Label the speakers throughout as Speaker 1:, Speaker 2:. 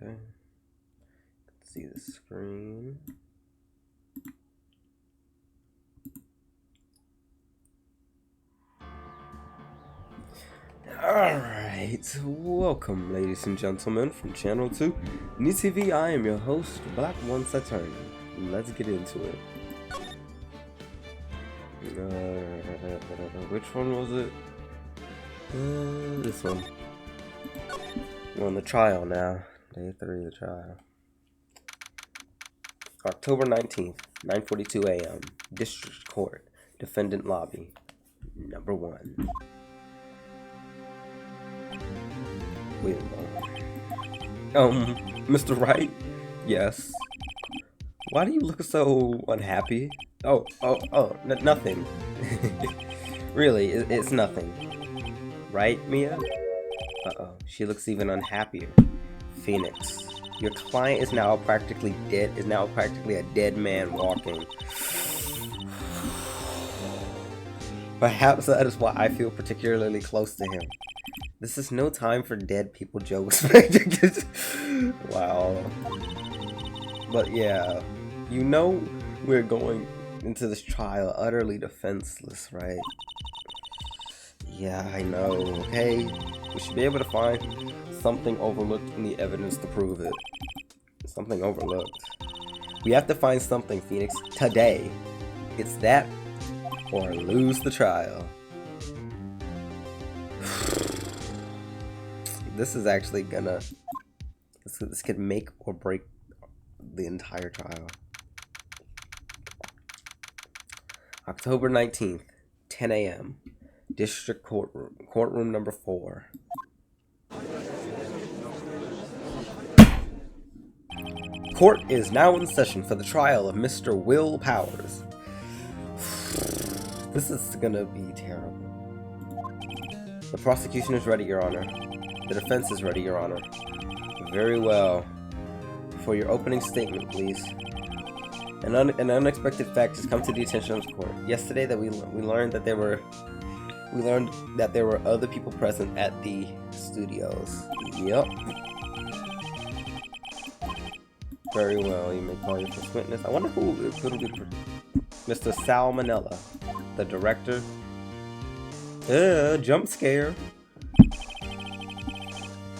Speaker 1: Okay. See the screen. Alright, welcome ladies and gentlemen from Channel 2 New TV. I am your host, Black Once Attorney. Let's get into it. Which one was it? This one. We're on the trial now. Day 3 of the trial. October 19th, 9:42 a.m. District Court. Defendant Lobby. Number 1. Wait a moment. Mr. Wright? Yes. Why do you look so unhappy? Nothing. Really, it's nothing. Right, Mia? Uh-oh, she looks even unhappier. Phoenix, your client is now practically dead, a dead man walking. Perhaps that is why I feel particularly close to him. This is no time for dead people jokes. Wow. But yeah, you know we're going into this trial utterly defenseless, right? Yeah, I know, okay? We should be able to find something overlooked in the evidence to prove it. Something overlooked. We have to find something, Phoenix, today. It's that or lose the trial. This is actually gonna... This could make or break the entire trial. October 19th, 10 a.m. District Courtroom number 4. Court is now in session for the trial of Mr. Will Powers. This is gonna be terrible. The prosecution is ready, Your Honor. The defense is ready, Your Honor. Very well. For your opening statement, please. An unexpected fact has come to the attention of the court. Yesterday, that we learned that there were other people present at the studios. Yup. Very well. You may call your first witness. I wonder who it'll be. Mr. Salmonella, the director. Jump scare.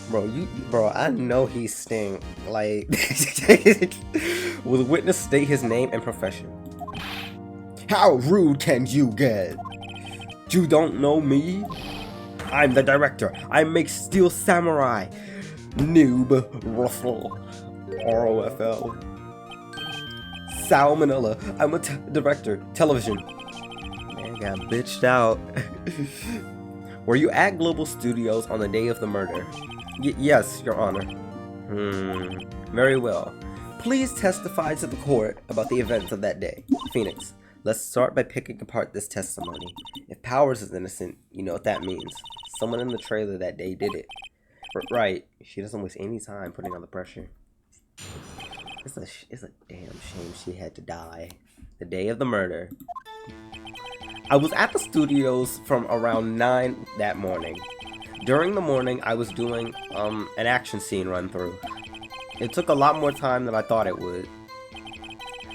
Speaker 1: Bro, I know he's sting. Like, will the witness state his name and profession? How rude can you get? You don't know me? I'm the director. I make Steel Samurai. Noob Ruffle. ROFL. Salmonella. I'm a director. Television. Man got bitched out. Were you at Global Studios on the day of the murder? Yes, Your Honor. Very well. Please testify to the court about the events of that day. Phoenix, let's start by picking apart this testimony. If Powers is innocent, you know what that means. Someone in the trailer that day did it. Right, she doesn't waste any time putting on the pressure. It's a damn shame she had to die. The day of the murder. I was at the studios from around 9 that morning. During the morning, I was doing an action scene run through. It took a lot more time than I thought it would.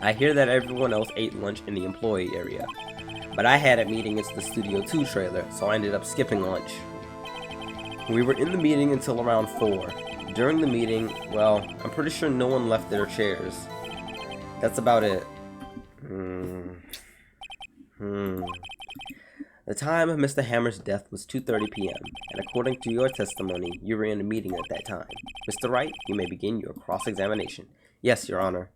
Speaker 1: I hear that everyone else ate lunch in the employee area, but I had a meeting into the Studio 2 trailer, so I ended up skipping lunch. We were in the meeting until around 4. During the meeting, well, I'm pretty sure no one left their chairs. That's about it. The time of Mr. Hammer's death was 2:30 p.m., and according to your testimony, you were in a meeting at that time. Mr. Wright, you may begin your cross-examination. Yes, Your Honor.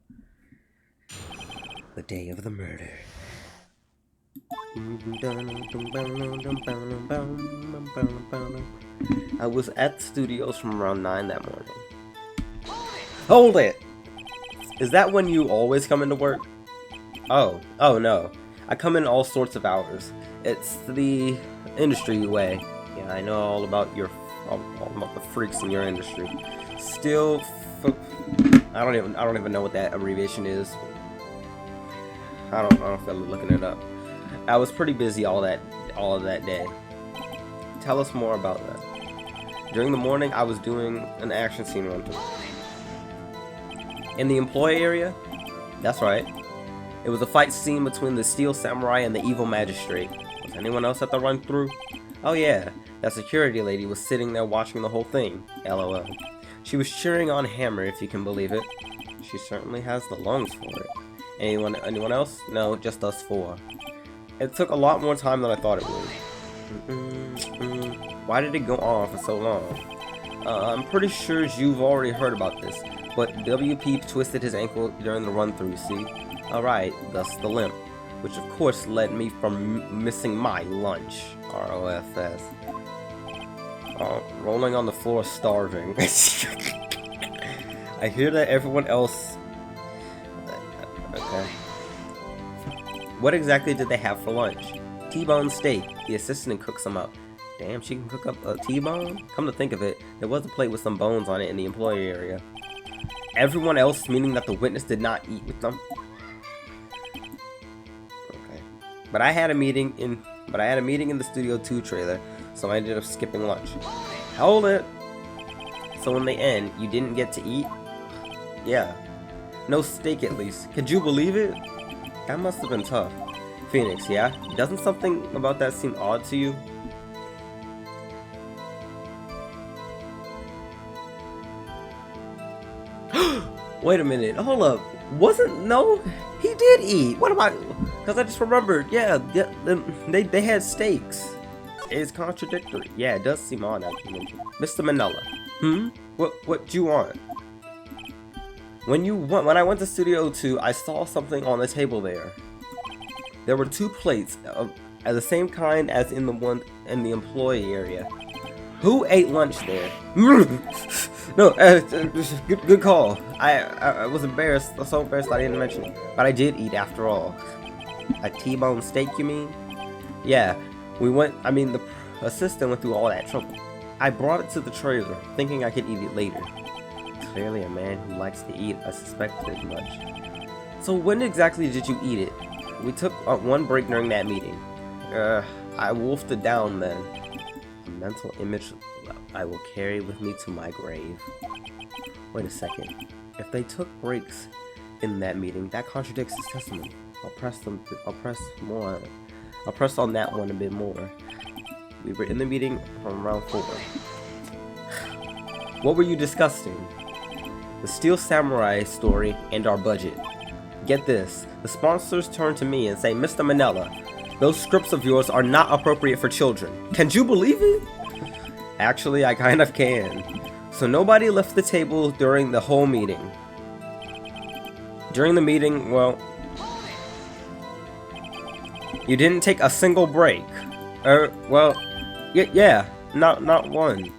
Speaker 1: The day of the murder. I was at the studios from around 9 that morning. Hold it! Is that when you always come into work? Oh no. I come in all sorts of hours. It's the industry way. Yeah, I know all about the freaks in your industry. Still, I don't even know what that abbreviation is. I don't feel like looking it up. I was pretty busy all of that day. Tell us more about that. During the morning, I was doing an action scene run through. In the employee area? That's right. It was a fight scene between the steel samurai and the evil magistrate. Was anyone else at the run-through? Oh yeah, that security lady was sitting there watching the whole thing. LOL. She was cheering on Hammer, if you can believe it. She certainly has the lungs for it. Anyone else? No, just us four. It took a lot more time than I thought it would. Why did it go on for so long? I'm pretty sure you've already heard about this, but WP twisted his ankle during the run-through, see? Alright, thus the limp, which of course led me from missing my lunch. ROFS. Rolling on the floor starving. I hear that everyone else... Okay. What exactly did they have for lunch? T-bone steak. The assistant cooks them up. Damn, she can cook up a T-bone? Come to think of it, there was a plate with some bones on it in the employee area. Everyone else, meaning that the witness did not eat with them? Okay. But I had a meeting in the Studio 2 trailer, so I ended up skipping lunch. Hold it! So in the end, you didn't get to eat? Yeah. No steak at least. Could you believe it? That must have been tough. Phoenix, yeah? Doesn't something about that seem odd to you? Wait a minute, hold up. No, he did eat. What am I? Because I just remembered, yeah, they had steaks. It's contradictory. Yeah, it does seem odd as you mentioned. Mr. Manila. What do you want? When I went to Studio 2, I saw something on the table there. There were 2 plates of the same kind as in the one in the employee area. Who ate lunch there? No, good call. I was embarrassed, so embarrassed I didn't mention it. But I did eat after all. A T-bone steak, you mean? Yeah, the assistant went through all that trouble. I brought it to the trailer, thinking I could eat it later. Clearly a man who likes to eat, I suspected as much. So when exactly did you eat it? We took one break during that meeting. I wolfed it down then. A mental image I will carry with me to my grave. Wait a second. If they took breaks in that meeting, that contradicts his testimony. I'll press on that one a bit more. We were in the meeting from round 4. What were you discussing? The Steel Samurai story and our budget. Get this, the sponsors turn to me and say, Mr. Manila, those scripts of yours are not appropriate for children. Can you believe it? Actually, I kind of can. So nobody left the table during the whole meeting. During the meeting, well, you didn't take a single break. Well, yeah, not one.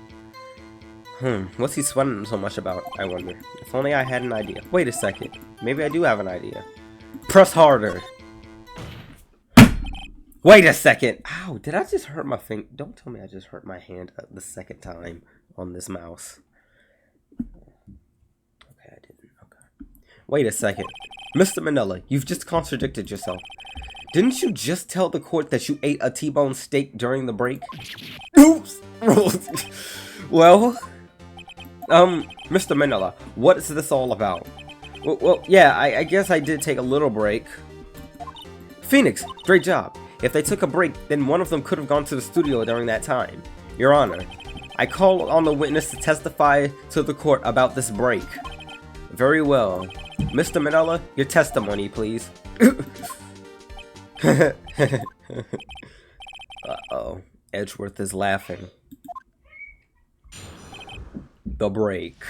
Speaker 1: What's he sweating so much about, I wonder? If only I had an idea. Wait a second. Maybe I do have an idea. Press harder. Wait a second. Ow, did I just hurt my finger? Don't tell me I just hurt my hand the second time on this mouse. Okay, I didn't. Okay. Wait a second. Mr. Manila, you've just contradicted yourself. Didn't you just tell the court that you ate a T-bone steak during the break? Oops. Well... Mr. Manila, what is this all about? Well, yeah, I guess I did take a little break. Phoenix, great job. If they took a break, then one of them could have gone to the studio during that time. Your Honor, I call on the witness to testify to the court about this break. Very well. Mr. Manila, your testimony, please. Uh-oh. Edgeworth is laughing. The break.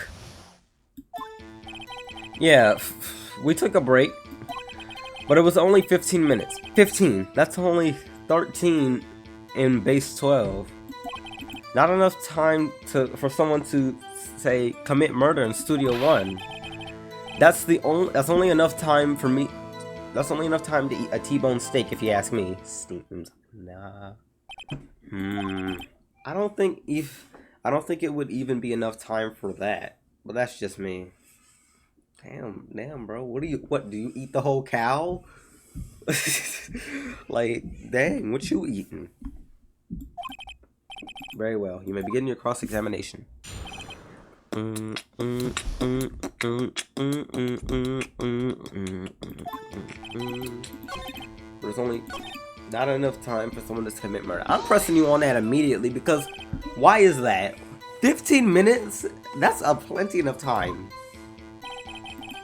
Speaker 1: Yeah, we took a break, but it was only 15 minutes. 15, that's only 13 in base 12. Not enough time for someone to, say, commit murder in Studio 1. That's only enough time for me. That's only enough time to eat a T-bone steak, if you ask me. Steams. Nah. I don't think it would even be enough time for that. But that's just me. Damn, bro. What do you eat the whole cow? Like, dang, what you eating? Very well. You may begin your cross-examination. There's only not enough time for someone to commit murder. I'm pressing you on that immediately because why is that? 15 minutes? That's a plenty enough time.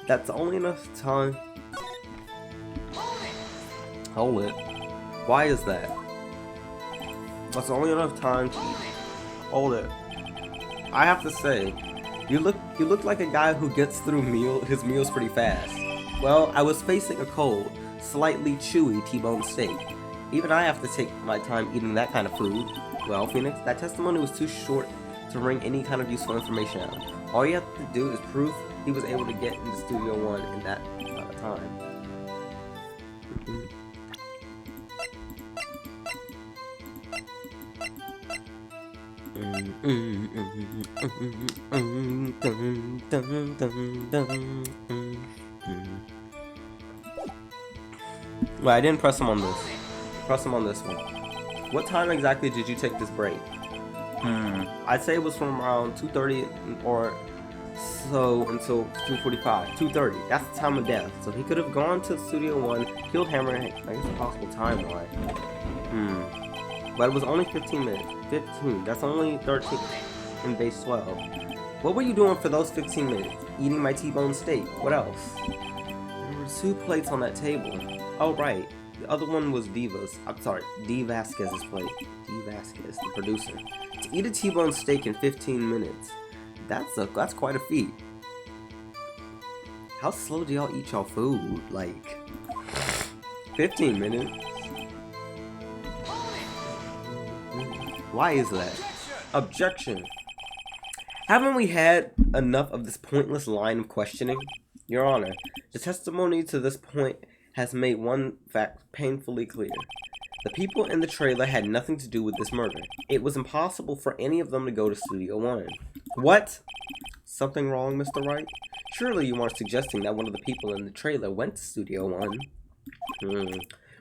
Speaker 1: That's only enough time. Hold it. Why is that? That's only enough time to hold it. I have to say, you look like a guy who gets through his meals pretty fast. Well, I was facing a cold, slightly chewy T-bone steak. Even I have to take my time eating that kind of food. Well, Phoenix, that testimony was too short to wring any kind of useful information out. All you have to do is prove he was able to get into Studio One in that time. Well, I didn't press him on this. Press him on this one. What time exactly did you take this break? I'd say it was from around 2:30 or so until 2:45. 2:30. That's the time of death. So he could have gone to Studio One, killed Hammer. I guess a possible timeline. But it was only 15 minutes. 15. That's only 13 in base 12. What were you doing for those 15 minutes? Eating my T-bone steak. What else? There were 2 plates on that table. Oh, right. The other one was Diva's. I'm sorry, D. Vasquez's plate. D. Vasquez, the producer. To eat a T-bone steak in 15 minutes. That's quite a feat. How slow do y'all eat y'all food? Like 15 minutes? Why is that? Objection. Haven't we had enough of this pointless line of questioning? Your Honor, the testimony to this point has made one fact painfully clear. The people in the trailer had nothing to do with this murder. It was impossible for any of them to go to Studio One. What? Something wrong, Mr. Wright? Surely you aren't suggesting that one of the people in the trailer went to Studio One.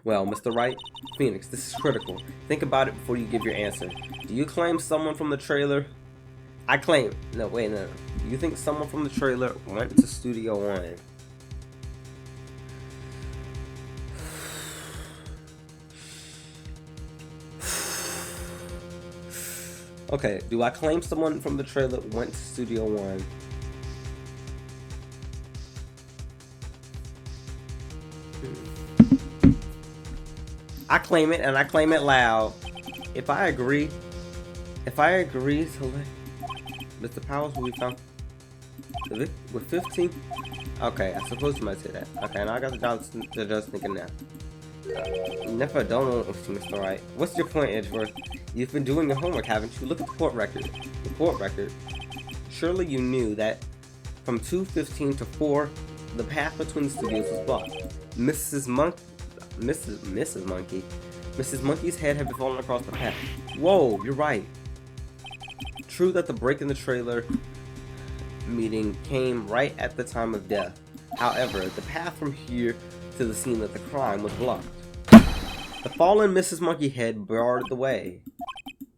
Speaker 1: Well, Mr. Wright, Phoenix, this is critical. Think about it before you give your answer. Do you claim someone from the trailer? I claim. No, wait, no. Do you think someone from the trailer went to Studio One? Okay, do I claim someone from the trailer went to Studio One? I claim it, and I claim it loud. If I agree to let Mr. Powers will be found with 15. Okay, I suppose you might say that. Okay, now I got the judge thinking now. Never don't know, Mr. Wright. What's your point, Edgeworth? You've been doing your homework, haven't you? Look at the court record. The court record. Surely you knew that from 2:15 to 4, the path between the studios was blocked. Mrs. Monkey's head had fallen across the path. Whoa, you're right. True that the break in the trailer meeting came right at the time of death. However, the path from here to the scene of the crime was blocked. The fallen Mrs. Monkey head barred the way.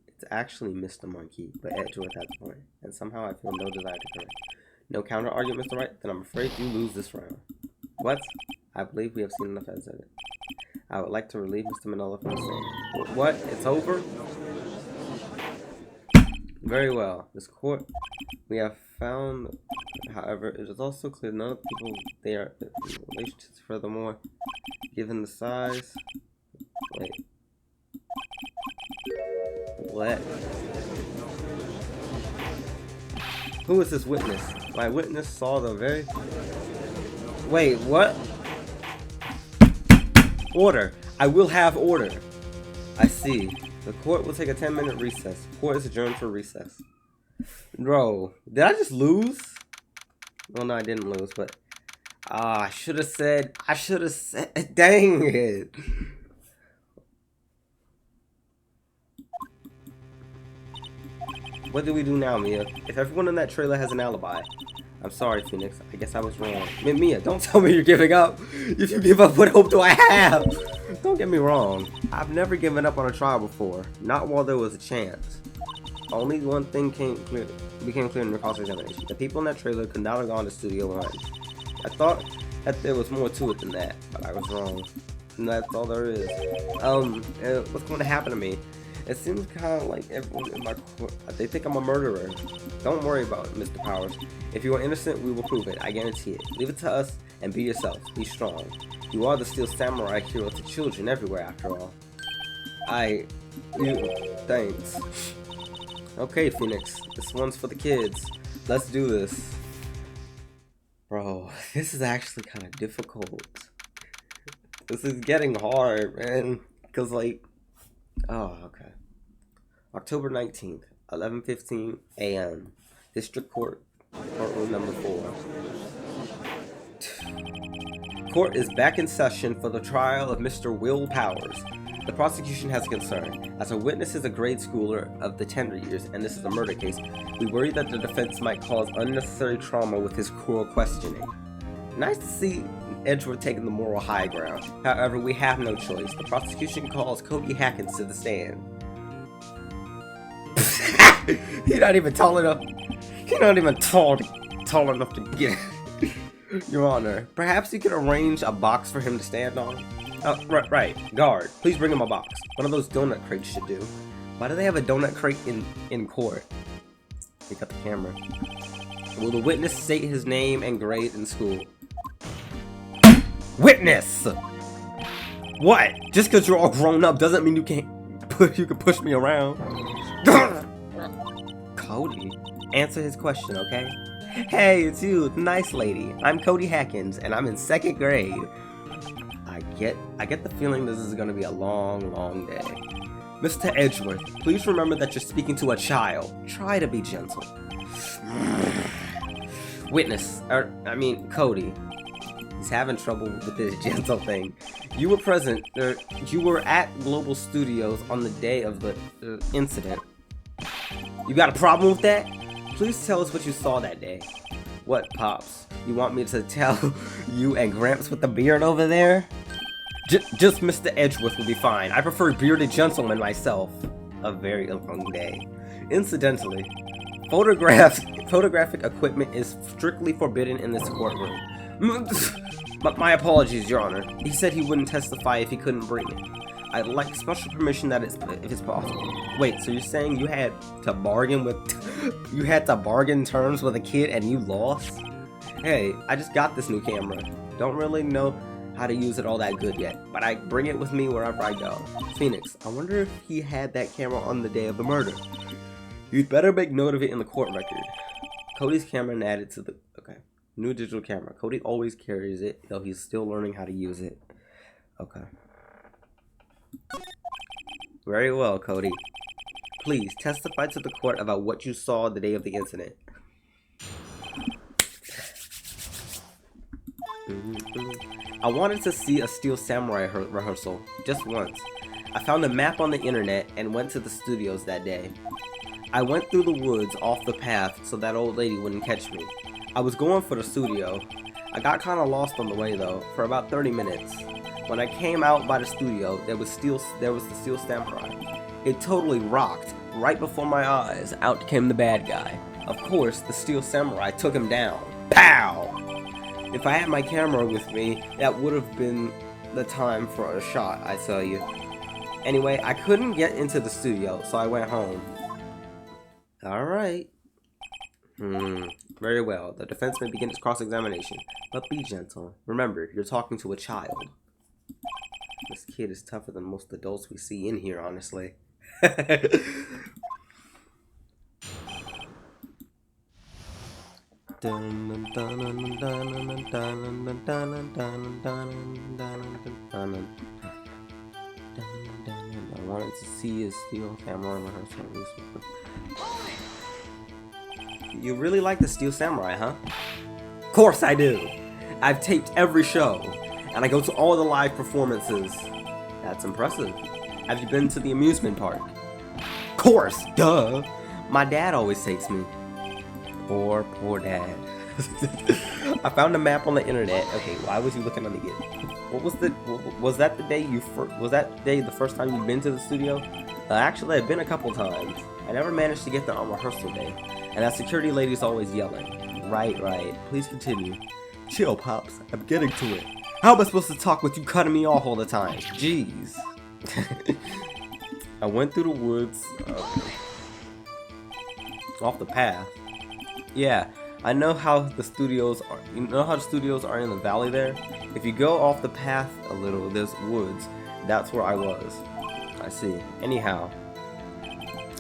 Speaker 1: It's actually Mr. Monkey, but Edgeworth at the point, and somehow I feel no desire to correct. No counter argument, Mr. Wright? Then I'm afraid you lose this round. What? I believe we have seen enough as it. I would like to relieve Mr. Manola from the same. What? It's over? Very well. This court we have found, however, it is also clear none of the people there in relationships. Furthermore, given the size. Wait. What? Who is this witness? My witness saw the very. Wait, what? Order. I will have order. I see. The court will take a 10-minute recess. Court is adjourned for recess. Bro, did I just lose? Well, no, I didn't lose, but I should have said. Dang it. What do we do now, Mia? If everyone in that trailer has an alibi. I'm sorry, Phoenix. I guess I was wrong. Mia, don't tell me you're giving up. If you give up, what hope do I have? Don't get me wrong. I've never given up on a trial before. Not while there was a chance. Only one thing became clear in the cross-examination. The people in that trailer could not have gone to Studio 1. I thought that there was more to it than that, but I was wrong. And that's all there is. What's going to happen to me? It seems kind of like everyone in my court, they think I'm a murderer. Don't worry about it, Mr. Powers. If you are innocent, we will prove it. I guarantee it. Leave it to us and be yourself. Be strong. You are the Steel Samurai hero to children everywhere, after all. Thanks. Okay, Phoenix. This one's for the kids. Let's do this. Bro, this is actually kind of difficult. This is getting hard, man. Because, like... Oh, okay. October 19th, 11:15 a.m. District Court, courtroom number 4. Court is back in session for the trial of Mr. Will Powers. The prosecution has a concern. As a witness is a grade schooler of the tender years, and this is a murder case, we worry that the defense might cause unnecessary trauma with his cruel questioning. Nice to see Edgeworth taking the moral high ground. However, we have no choice. The prosecution calls Cody Hackins to the stand. He's not even tall enough. He's not even tall enough to get. Your Honor, perhaps you could arrange a box for him to stand on? Right. Guard, please bring him a box. One of those donut crates should do. Why do they have a donut crate in court? They got the camera. Will the witness state his name and grade in school? Witness! What? Just because you're all grown up doesn't mean you can push me around. Cody, answer his question, okay? Hey, it's you, the nice lady. I'm Cody Hackins, and I'm in 2nd grade. I get the feeling this is gonna be a long, long day. Mr. Edgeworth, please remember that you're speaking to a child. Try to be gentle. Witness, Cody. He's having trouble with this gentle thing. You were present, you were at Global Studios on the day of the incident. You got a problem with that? Please tell us what you saw that day. What, Pops? You want me to tell you and Gramps with the beard over there? Just Mr. Edgeworth will be fine. I prefer bearded gentlemen myself. A very long day. Incidentally, photographic equipment is strictly forbidden in this courtroom. My apologies, Your Honor. He said he wouldn't testify if he couldn't bring it. I'd like special permission if it's possible. Wait, so you're saying you had to bargain terms with a kid and you lost? Hey, I just got this new camera. Don't really know how to use it all that good yet, but I bring it with me wherever I go. Phoenix, I wonder if he had that camera on the day of the murder. You'd better make note of it in the court record. Cody's camera added to the... Okay. New digital camera. Cody always carries it, though he's still learning how to use it. Okay. Very well, Cody. Please, testify to the court about what you saw the day of the incident. I wanted to see a Steel Samurai rehearsal, just once. I found a map on the internet and went to the studios that day. I went through the woods off the path so that old lady wouldn't catch me. I was going for the studio. I got kinda lost on the way though, for about 30 minutes. When I came out by the studio, there was the Steel Samurai. It totally rocked. Right before my eyes, out came the bad guy. Of course, the Steel Samurai took him down. Pow! If I had my camera with me, that would have been the time for a shot, I tell you. Anyway, I couldn't get into the studio, so I went home. Alright. Very well. The defense may begin its cross-examination, but be gentle. Remember, you're talking to a child. This kid is tougher than most adults we see in here, honestly. I wanted to see his Steel Samurai rehearsal. You really like the Steel Samurai, huh? Of course I do! I've taped every show, and I go to all the live performances. That's impressive. Have you been to the amusement park? Of course, duh! My dad always takes me. Poor dad. I found a map on the internet. Okay, why was you looking on it? What was that the day the first time you've been to the studio? Actually, I've been a couple times. I never managed to get there on rehearsal day, and that security lady's always yelling. Right. Please continue. Chill, Pops. I'm getting to it. How am I supposed to talk with you cutting me off all the time? Jeez. I went through the woods. Off the path. Yeah, I know how the studios are. You know how the studios are in the valley there? If you go off the path a little, there's woods. That's where I was. I see. Anyhow,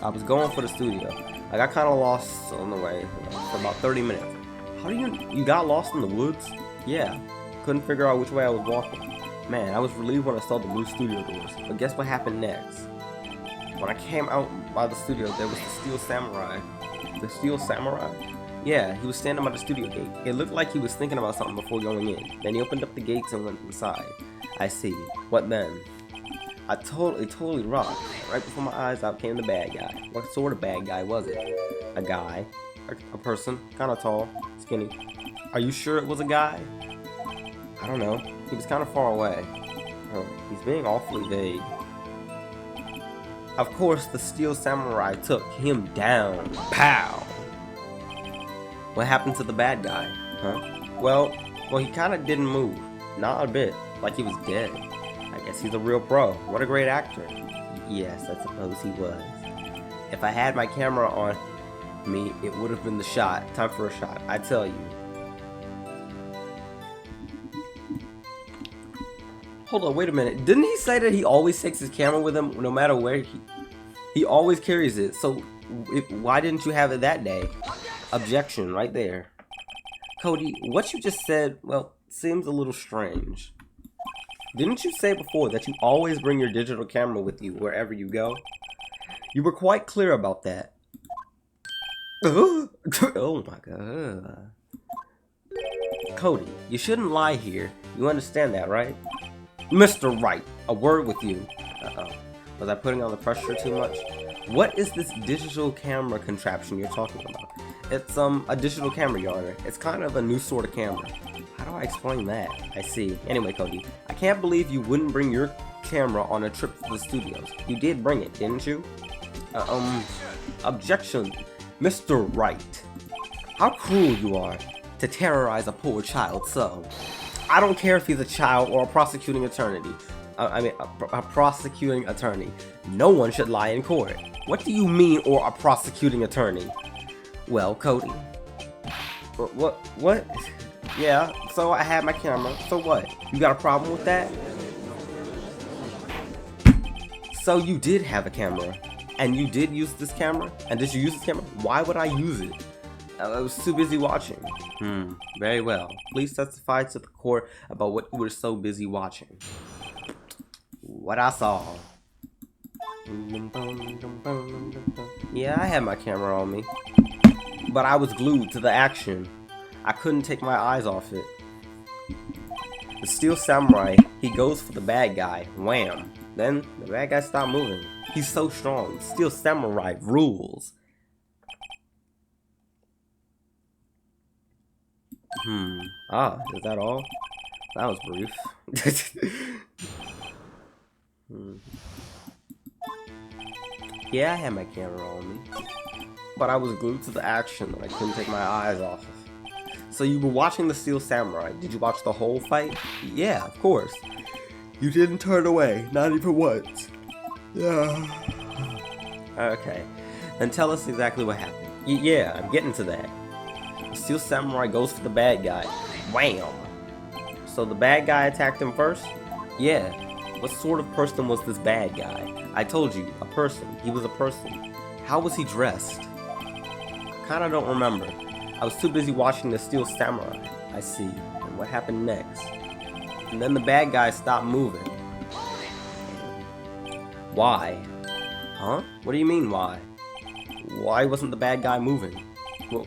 Speaker 1: I was going for the studio. I got kind of lost on the way for about 30 minutes. How do you got lost in the woods? Yeah, couldn't figure out which way I was walking. Man, I was relieved when I saw the blue studio doors. But guess what happened next? When I came out by the studio, there was the Steel Samurai. The Steel Samurai? Yeah, he was standing by the studio gate. It looked like he was thinking about something before going in. Then he opened up the gates and went inside. I see. What then? I totally rocked. Right before my eyes out came the bad guy. What sort of bad guy was it? A guy. A person. Kind of tall. Skinny. Are you sure it was a guy? I don't know. He was kind of far away. Oh, he's being awfully vague. Of course, the Steel Samurai took him down. Pow! What happened to the bad guy? Huh? Well, he kind of didn't move. Not a bit. Like he was dead. I guess he's a real pro. What a great actor. Yes, I suppose he was. If I had my camera on me, it would have been the shot. Time for a shot. I tell you. Hold on, wait a minute. Didn't he say that he always takes his camera with him no matter where he always carries it? So why didn't you have it that day? Objection right there. Cody, what you just said, well, seems a little strange. Didn't you say before that you always bring your digital camera with you wherever you go? You were quite clear about that. Oh my god. Cody, you shouldn't lie here. You understand that, right? Mr. Wright, a word with you. Uh-oh. Was I putting on the pressure too much? What is this digital camera contraption you're talking about? It's a digital camera, Your Honor. It's kind of a new sort of camera. How do I explain that? I see. Anyway, Cody, I can't believe you wouldn't bring your camera on a trip to the studios. You did bring it, didn't you? Objection, Mr. Wright. How cruel you are to terrorize a poor child so. I don't care if he's a child or a prosecuting attorney. A prosecuting attorney. No one should lie in court. What do you mean, or a prosecuting attorney? Well, Cody. What? Yeah, so I had my camera. So what? You got a problem with that? So you did have a camera. And you did use this camera? And did you use this camera? Why would I use it? I was too busy watching. Very well. Please testify to the court about what you were so busy watching. What I saw. Yeah, I had my camera on me. But I was glued to the action. I couldn't take my eyes off it. The Steel Samurai, he goes for the bad guy. Wham. Then the bad guy stopped moving. He's so strong. Steel Samurai rules. Is that all? That was brief. Yeah, I had my camera on me. But I was glued to the action that I couldn't take my eyes off of. So you were watching the Steel Samurai. Did you watch the whole fight? Yeah, of course. You didn't turn away, not even once. Yeah. Okay. Then tell us exactly what happened. Yeah, I'm getting to that. The Steel Samurai goes for the bad guy. Wham! So the bad guy attacked him first? Yeah. What sort of person was this bad guy? I told you, a person. He was a person. How was he dressed? I kinda don't remember. I was too busy watching the Steel Samurai. I see. And what happened next? And then the bad guy stopped moving. Why? Huh? What do you mean, why? Why wasn't the bad guy moving?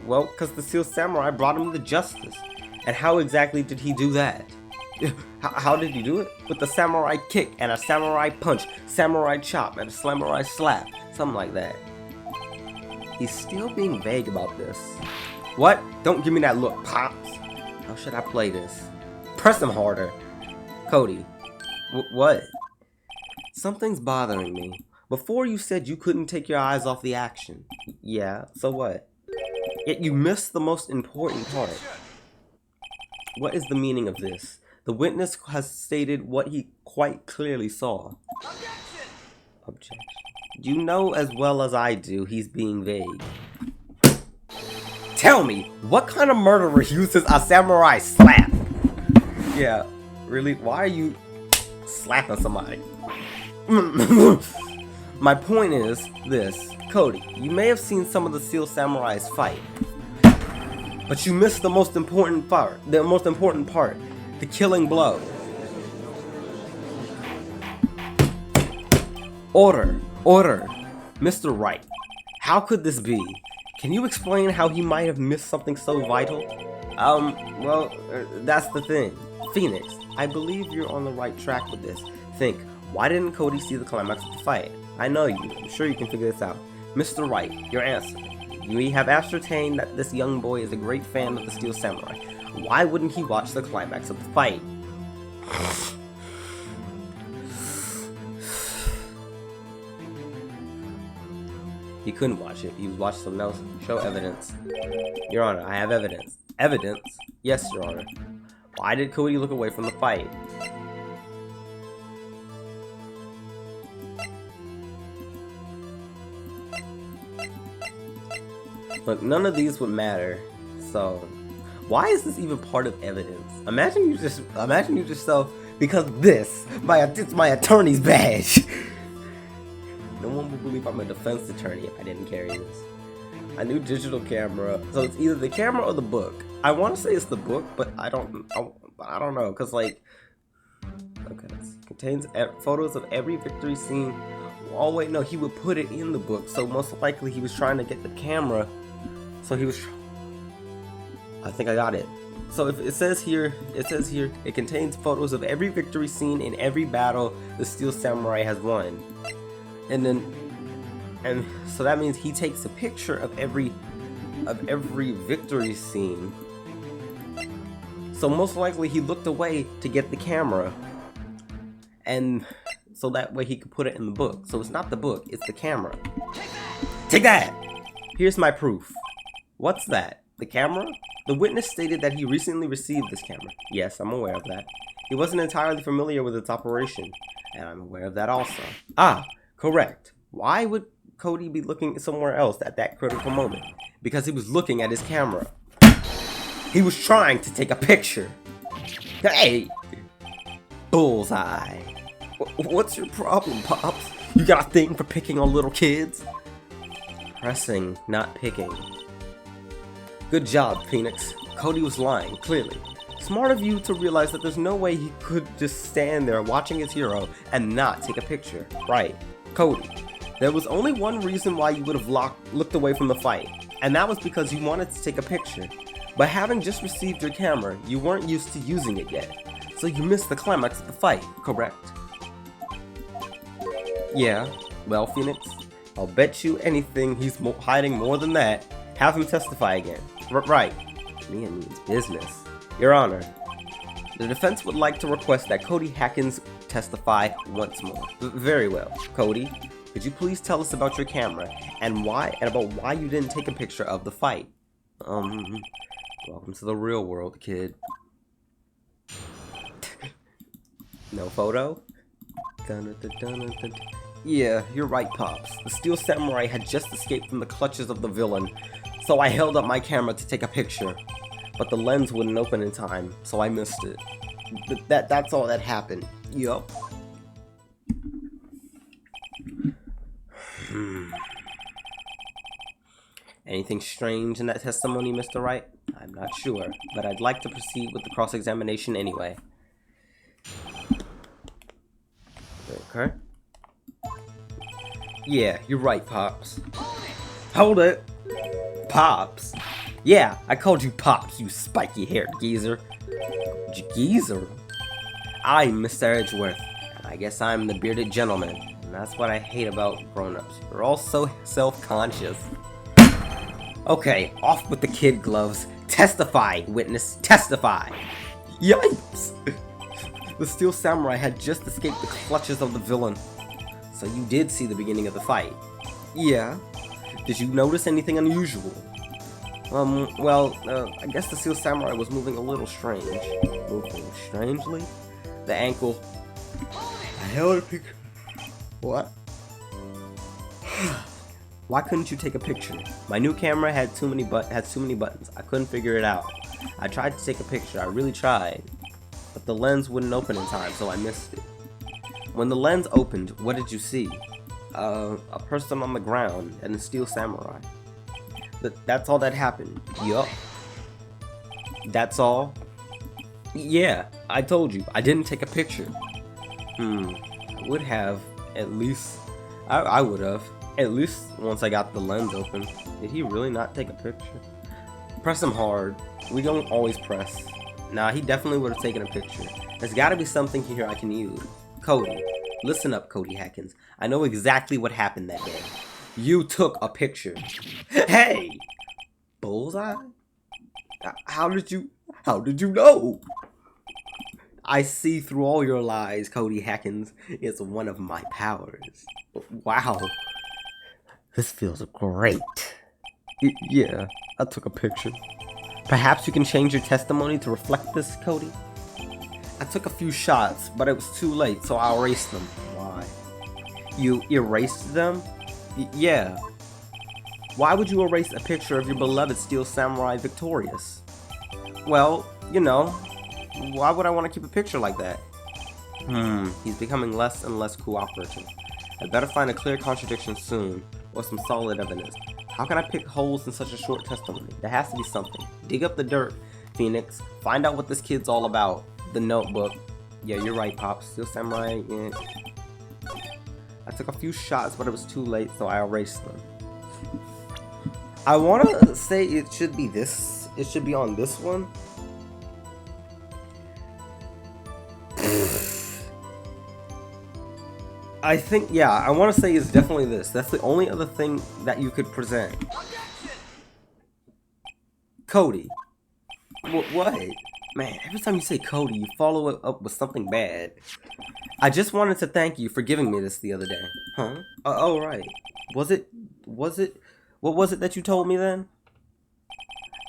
Speaker 1: Well, because the Steel Samurai brought him to justice. And how exactly did he do that? How did he do it? With the samurai kick and a samurai punch, samurai chop and a samurai slap. Something like that. He's still being vague about this. What? Don't give me that look, Pops. How should I play this? Press him harder. Cody. What? Something's bothering me. Before you said you couldn't take your eyes off the action. Yeah, so what? Yet you missed the most important part. What is the meaning of this? The witness has stated what he quite clearly saw. Objection. You know as well as I do he's being vague. Tell me, what kind of murderer uses a samurai slap? Yeah, really? Why are you slapping somebody? My point is this. Cody, you may have seen some of the Steel Samurais fight, but you missed the most important part. The killing blow. Order. Mr. Wright, how could this be? Can you explain how he might have missed something so vital? That's the thing. Phoenix, I believe you're on the right track with this. Think, why didn't Cody see the climax of the fight? I know you. I'm sure you can figure this out. Mr. Wright, your answer. We have ascertained that this young boy is a great fan of the Steel Samurai. Why wouldn't he watch the climax of the fight? He couldn't watch it. He was watching something else. Show evidence. Your Honor, I have evidence. Evidence? Yes, Your Honor. Why did Cody look away from the fight? Look, none of these would matter. So, why is this even part of evidence? Imagine you yourself, because it's my attorney's badge. No one would believe I'm a defense attorney if I didn't carry this. A new digital camera. So it's either the camera or the book. I want to say it's the book, but I don't know, because like, okay, it contains photos of every victory scene. Oh wait, no, he would put it in the book, so most likely he was trying to get the camera. So he was. I think I got it. So if it says here, it contains photos of every victory scene in every battle the Steel Samurai has won. And so that means he takes a picture of every victory scene. So most likely he looked away to get the camera, and so that way he could put it in the book. So it's not the book, it's the camera. Take that! Here's my proof. What's that? The camera? The witness stated that he recently received this camera. Yes, I'm aware of that. He wasn't entirely familiar with its operation, and I'm aware of that also. Ah, correct. Why would Cody be looking somewhere else at that critical moment? Because he was looking at his camera. He was trying to take a picture. Hey! Bullseye. What's your problem, Pops? You got a thing for picking on little kids? Pressing, not picking. Good job, Phoenix. Cody was lying, clearly. Smart of you to realize that there's no way he could just stand there watching his hero and not take a picture. Right. Cody, there was only one reason why you would have looked away from the fight, and that was because you wanted to take a picture. But having just received your camera, you weren't used to using it yet, so you missed the climax of the fight, correct? Yeah, well, Phoenix, I'll bet you anything he's hiding more than that. Have him testify again. Right. Me and means business. Your Honor, the defense would like to request that Cody Hackins testify once more. Very well. Cody, could you please tell us about your camera and about why you didn't take a picture of the fight? Welcome to the real world, kid. No photo? Yeah, you're right, Pops. The Steel Samurai had just escaped from the clutches of the villain, so I held up my camera to take a picture. But the lens wouldn't open in time, so I missed it. That's all that happened. Yup. Anything strange in that testimony, Mr. Wright? I'm not sure, but I'd like to proceed with the cross-examination anyway. Okay. Yeah, you're right, Pops. Hold it! Pops? Yeah, I called you Pops, you spiky-haired geezer. Geezer? I'm Mr. Edgeworth, and I guess I'm the bearded gentleman. And that's what I hate about grown-ups. They're all so self-conscious. Okay, off with the kid gloves. Testify, witness, testify. Yikes! The Steel Samurai had just escaped the clutches of the villain. So you did see the beginning of the fight? Yeah. Did you notice anything unusual? I guess the Steel Samurai was moving a little strange. Moving strangely? The ankle. I held a picture. What? Why couldn't you take a picture? My new camera had too many buttons. I couldn't figure it out. I tried to take a picture. I really tried. But the lens wouldn't open in time, so I missed it. When the lens opened, what did you see? A person on the ground and a Steel Samurai. That's all that happened. Yup. That's all? Yeah, I told you. I didn't take a picture. I would have, at least. I would have. At least once I got the lens open. Did he really not take a picture? Press him hard. We don't always press. Nah, he definitely would have taken a picture. There's gotta be something here I can use. Cody. Listen up, Cody Hackins. I know exactly what happened that day. You took a picture. Hey! Bullseye? How did you know? I see through all your lies, Cody Hackins. It's one of my powers. Wow. This feels great. Yeah, I took a picture. Perhaps you can change your testimony to reflect this, Cody? I took a few shots, but it was too late, so I erased them. Why? You erased them? Yeah. Why would you erase a picture of your beloved Steel Samurai victorious? Well, you know, why would I want to keep a picture like that? He's becoming less and less cooperative. I better find a clear contradiction soon, or some solid evidence. How can I pick holes in such a short testimony? There has to be something. Dig up the dirt, Phoenix. Find out what this kid's all about. The notebook. Yeah, you're right, Pops. Steel Samurai, yeah. I took a few shots, but it was too late, so I erased them. I want to say it should be this. It should be on this one. I think, yeah, I want to say it's definitely this. That's the only other thing that you could present. Cody. What? Man, every time you say Cody, you follow it up with something bad. I just wanted to thank you for giving me this the other day. Huh? Oh, right. What was it that you told me then?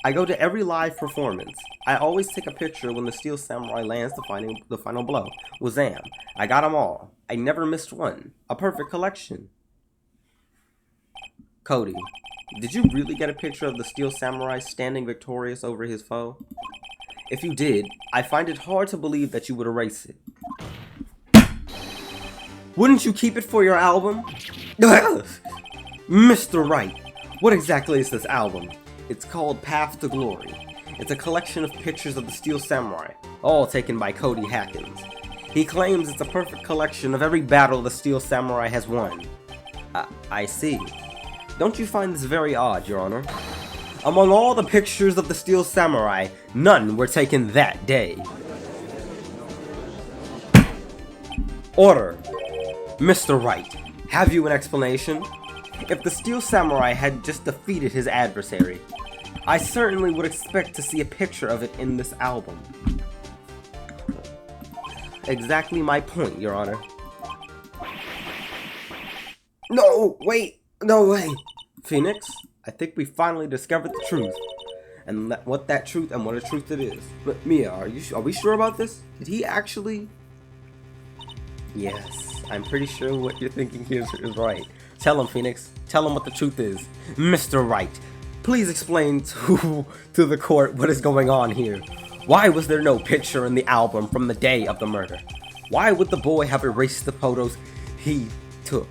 Speaker 1: I go to every live performance. I always take a picture when the Steel Samurai lands the final blow. Wazam. I got them all. I never missed one. A perfect collection. Cody, did you really get a picture of the Steel Samurai standing victorious over his foe? If you did, I find it hard to believe that you would erase it. Wouldn't you keep it for your album? Mr. Wright, what exactly is this album? It's called Path to Glory. It's a collection of pictures of the Steel Samurai, all taken by Cody Hackins. He claims it's a perfect collection of every battle the Steel Samurai has won. I see. Don't you find this very odd, Your Honor? Among all the pictures of the Steel Samurai, none were taken that day. Order. Mr. Wright, have you an explanation? If the Steel Samurai had just defeated his adversary, I certainly would expect to see a picture of it in this album. Exactly my point, Your Honor. No, wait, no way. Phoenix, I think we finally discovered the truth. And what the truth it is. But Mia, are we sure about this? Did he actually? Yes, I'm pretty sure what you're thinking here is right. Tell him, Phoenix. Tell him what the truth is. Mr. Wright, please explain to the court what is going on here. Why was there no picture in the album from the day of the murder? Why would the boy have erased the photos he took?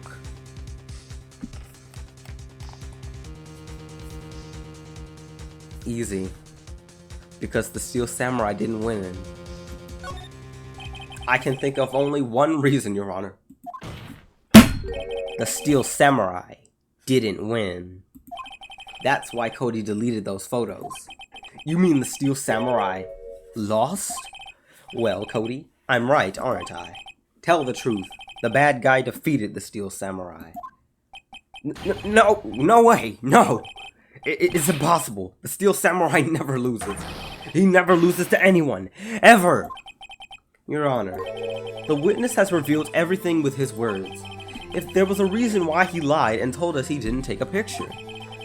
Speaker 1: Easy. Because the Steel Samurai didn't win. I can think of only one reason, Your Honor. The Steel Samurai didn't win. That's why Cody deleted those photos. You mean the Steel Samurai lost? Well, Cody, I'm right, aren't I? Tell the truth. The bad guy defeated the Steel Samurai. No way, no! It's impossible. The Steel Samurai never loses. He never loses to anyone. Ever! Your Honor, the witness has revealed everything with his words. If there was a reason why he lied and told us he didn't take a picture.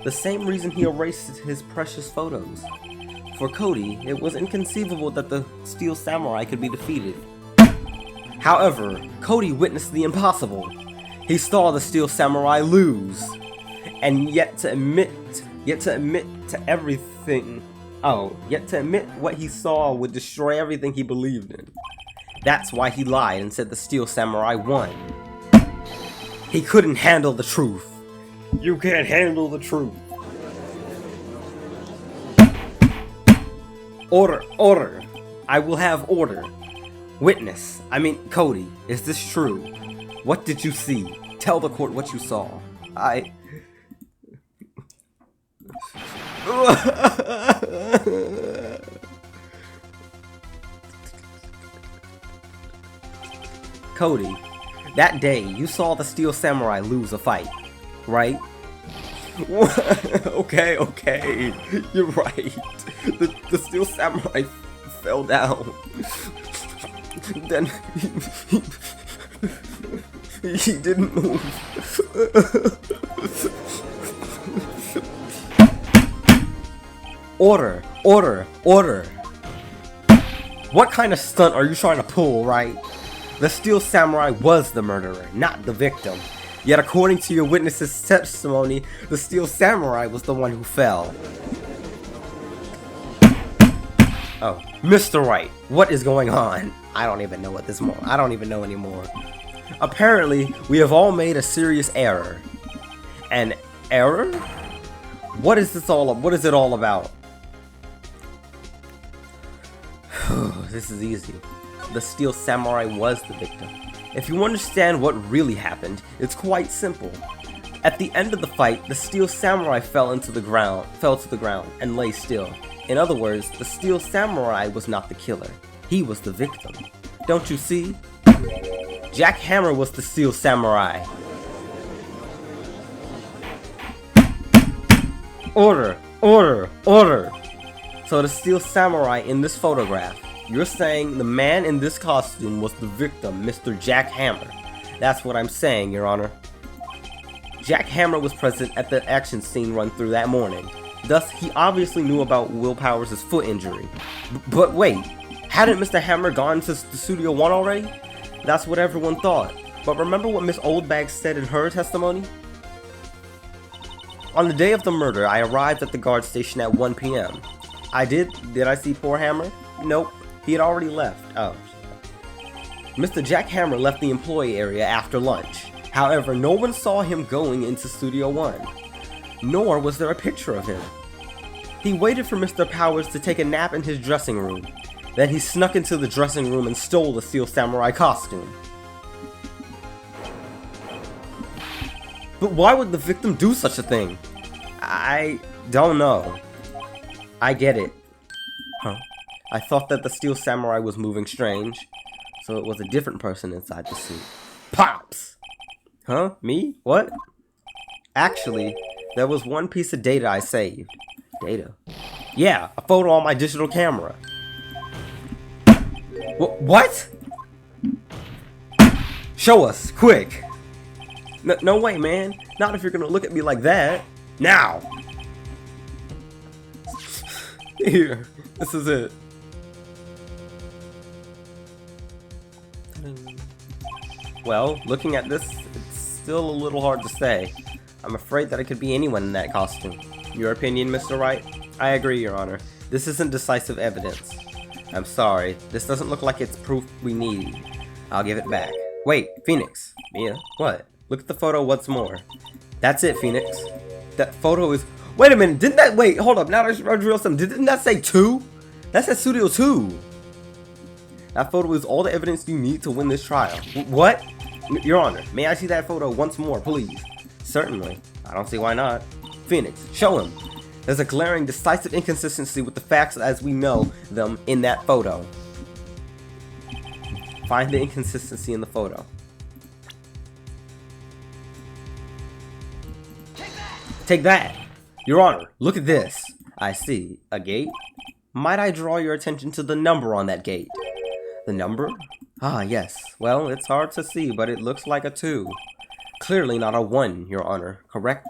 Speaker 1: The same reason he erased his precious photos. For Cody, it was inconceivable that the Steel Samurai could be defeated. However, Cody witnessed the impossible. He saw the Steel Samurai lose. And yet to admit what he saw would destroy everything he believed in. That's why he lied and said the Steel Samurai won. He couldn't handle the truth. You can't handle the truth. Order, order. I will have order. Witness, Cody, is this true? What did you see? Tell the court what you saw. Cody, that day you saw the Steel Samurai lose a fight, right? Okay, you're right. The Steel Samurai fell down. Then he didn't move. Order, order, order. What kind of stunt are you trying to pull, right? The Steel Samurai was the murderer, not the victim. Yet according to your witness's testimony, the Steel Samurai was the one who fell. Oh, Mr. Wright, what is going on? I don't even know anymore. Apparently, we have all made a serious error. An error? What is it all about? This is easy. The Steel Samurai was the victim. If you understand what really happened, it's quite simple. At the end of the fight, the Steel Samurai fell to the ground and lay still. In other words, the Steel Samurai was not the killer. He was the victim. Don't you see? Jack Hammer was the Steel Samurai. Order! Order! Order! So the Steel Samurai in this photograph, you're saying the man in this costume was the victim, Mr. Jack Hammer. That's what I'm saying, Your Honor. Jack Hammer was present at the action scene run through that morning. Thus, he obviously knew about Will Powers' foot injury. But wait, hadn't Mr. Hammer gone to the Studio One already? That's what everyone thought. But remember what Miss Oldbag said in her testimony? On the day of the murder, I arrived at the guard station at 1 p.m. Did I see poor Hammer? Nope, he had already left. Oh. Mr. Jack Hammer left the employee area after lunch. However, no one saw him going into Studio One. Nor was there a picture of him. He waited for Mr. Powers to take a nap in his dressing room. Then he snuck into the dressing room and stole the Steel Samurai costume. But why would the victim do such a thing? I don't know. I get it. Huh? I thought that the Steel Samurai was moving strange, so it was a different person inside the suit. Pops! Huh? Me? What? Actually, there was one piece of data I saved. Data? Yeah, a photo on my digital camera. What? Show us, quick! No way, man. Not if you're gonna look at me like that. Now! Here, this is it. Well, looking at this, it's still a little hard to say. I'm afraid that it could be anyone in that costume. Your opinion, Mr. Wright? I agree, Your Honor. This isn't decisive evidence. I'm sorry, this doesn't look like it's proof we need. I'll give it back. Wait, Phoenix. Mia, what? Look at the photo once more. That's it, Phoenix. That photo is... Wait a minute, didn't that... Wait, hold up, now I just realized something. Didn't that say 2? That said Studio 2. That photo is all the evidence you need to win this trial. What? Your Honor, may I see that photo once more, please? Certainly. I don't see why not. Phoenix, show him. There's a glaring, decisive inconsistency with the facts as we know them in that photo. Find the inconsistency in the photo. Take that! Your Honor, look at this. I see. A gate? Might I draw your attention to the number on that gate? The number? Ah, yes. Well, it's hard to see, but it looks like a 2. Clearly not a 1, Your Honor. Correct?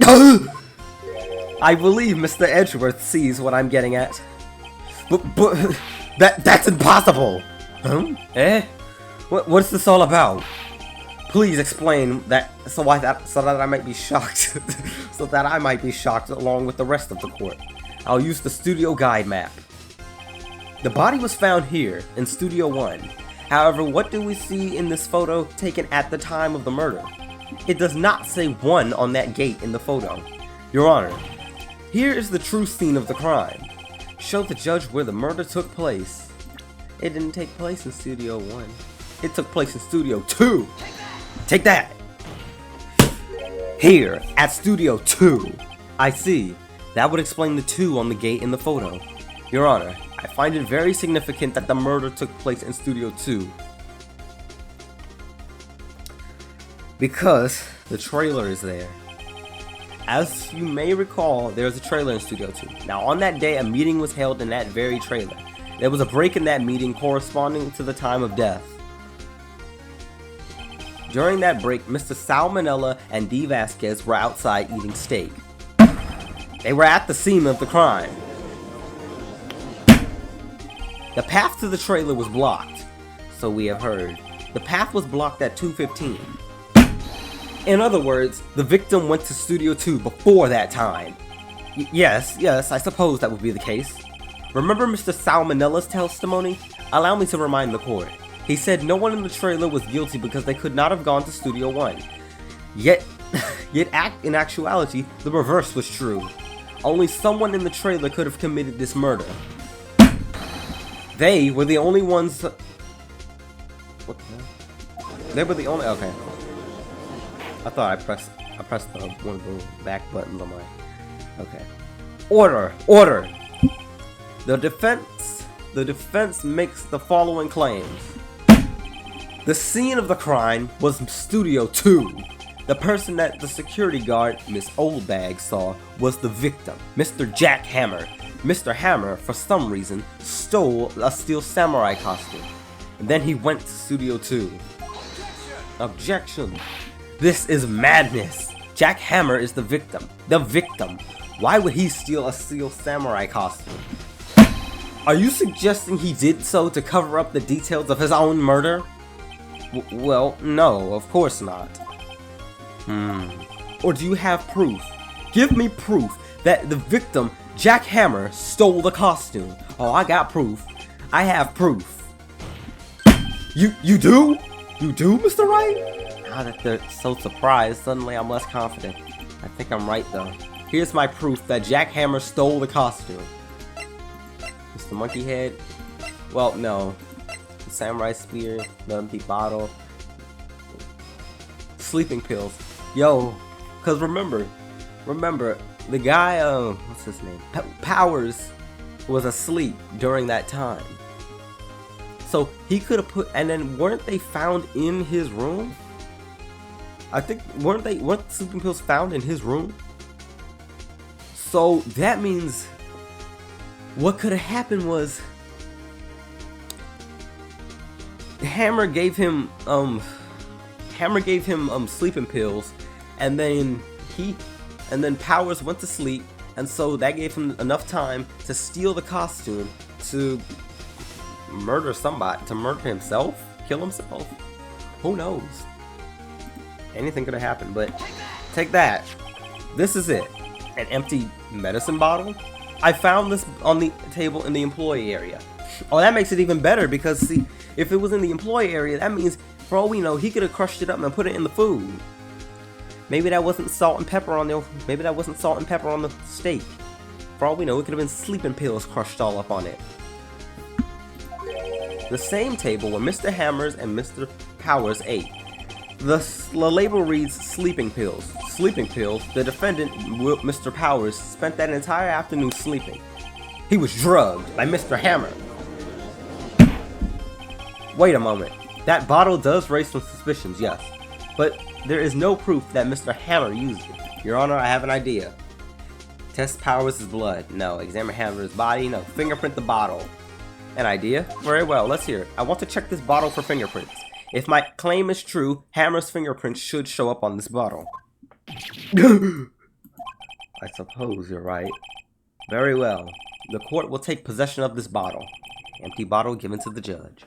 Speaker 1: I believe Mr. Edgeworth sees what I'm getting at. But that's impossible! Huh? Eh? What's this all about? Please explain that so that I might be shocked. So that I might be shocked along with the rest of the court. I'll use the studio guide map. The body was found here, in Studio 1. However, what do we see in this photo taken at the time of the murder? It does not say 1 on that gate in the photo. Your Honor, here is the true scene of the crime. Show the judge where the murder took place. It didn't take place in Studio 1. It took place in Studio 2. Take that! Here, at Studio 2. I see. That would explain the 2 on the gate in the photo. Your Honor, I find it very significant that the murder took place in Studio 2. Because the trailer is there. As you may recall, there's a trailer in Studio 2. Now on that day, a meeting was held in that very trailer. There was a break in that meeting corresponding to the time of death. During that break, Mr. Salmonella and D. Vasquez were outside eating steak. They were at the scene of the crime. The path to the trailer was blocked, so we have heard. The path was blocked at 2:15. In other words, the victim went to Studio 2 before that time. Yes, I suppose that would be the case. Remember Mr. Salmonella's testimony? Allow me to remind the court. He said no one in the trailer was guilty because they could not have gone to Studio 1. Yet in actuality, the reverse was true. Only someone in the trailer could have committed this murder. They were the only ones... What the hell? They were the only... Okay. I thought I pressed one of the back buttons on my... Okay. Order! The defense makes the following claims. The scene of the crime was Studio 2. The person that the security guard, Miss Oldbag, saw was the victim, Mr. Jack Hammer. Mr. Hammer, for some reason, stole a Steel Samurai costume. And then he went to Studio 2. Objection. This is madness. Jack Hammer is the victim. The victim. Why would he steal a Steel Samurai costume? Are you suggesting he did so to cover up the details of his own murder? Well, no, of course not. Or do you have proof? Give me proof that the victim, Jack Hammer, stole the costume. Oh, I got proof. I have proof. You do? You do, Mr. Wright? Now that they're so surprised, suddenly I'm less confident. I think I'm right, though. Here's my proof that Jack Hammer stole the costume. Mr. Monkey Head? Well, no. The Samurai Spear, the empty bottle. Sleeping pills. Yo, cause remember, the guy, what's his name? Powers was asleep during that time. So he could have put, and then weren't they found in his room? I think, weren't sleeping pills found in his room? So that means what could have happened was Hammer gave him sleeping pills, and then Powers went to sleep, and so that gave him enough time to steal the costume to murder somebody, to murder himself, kill himself. Who knows? Anything could have happened, but take that. This is it. An empty medicine bottle? I found this on the table in the employee area. Oh, that makes it even better because, see, if it was in the employee area, that means, for all we know, he could have crushed it up and put it in the food. Maybe that wasn't salt and pepper on the steak. For all we know, it could have been sleeping pills crushed all up on it. The same table where Mr. Hammers and Mr. Powers ate. The label reads sleeping pills. Sleeping pills. The defendant, Mr. Powers, spent that entire afternoon sleeping. He was drugged by Mr. Hammer. Wait a moment. That bottle does raise some suspicions, yes. But there is no proof that Mr. Hammer used it. Your Honor, I have an idea. Test Powers' blood. No. Examine Hammer's body. No. Fingerprint the bottle. An idea? Very well, let's hear it. I want to check this bottle for fingerprints. If my claim is true, Hammer's fingerprints should show up on this bottle. I suppose you're right. Very well. The court will take possession of this bottle. Empty bottle given to the judge.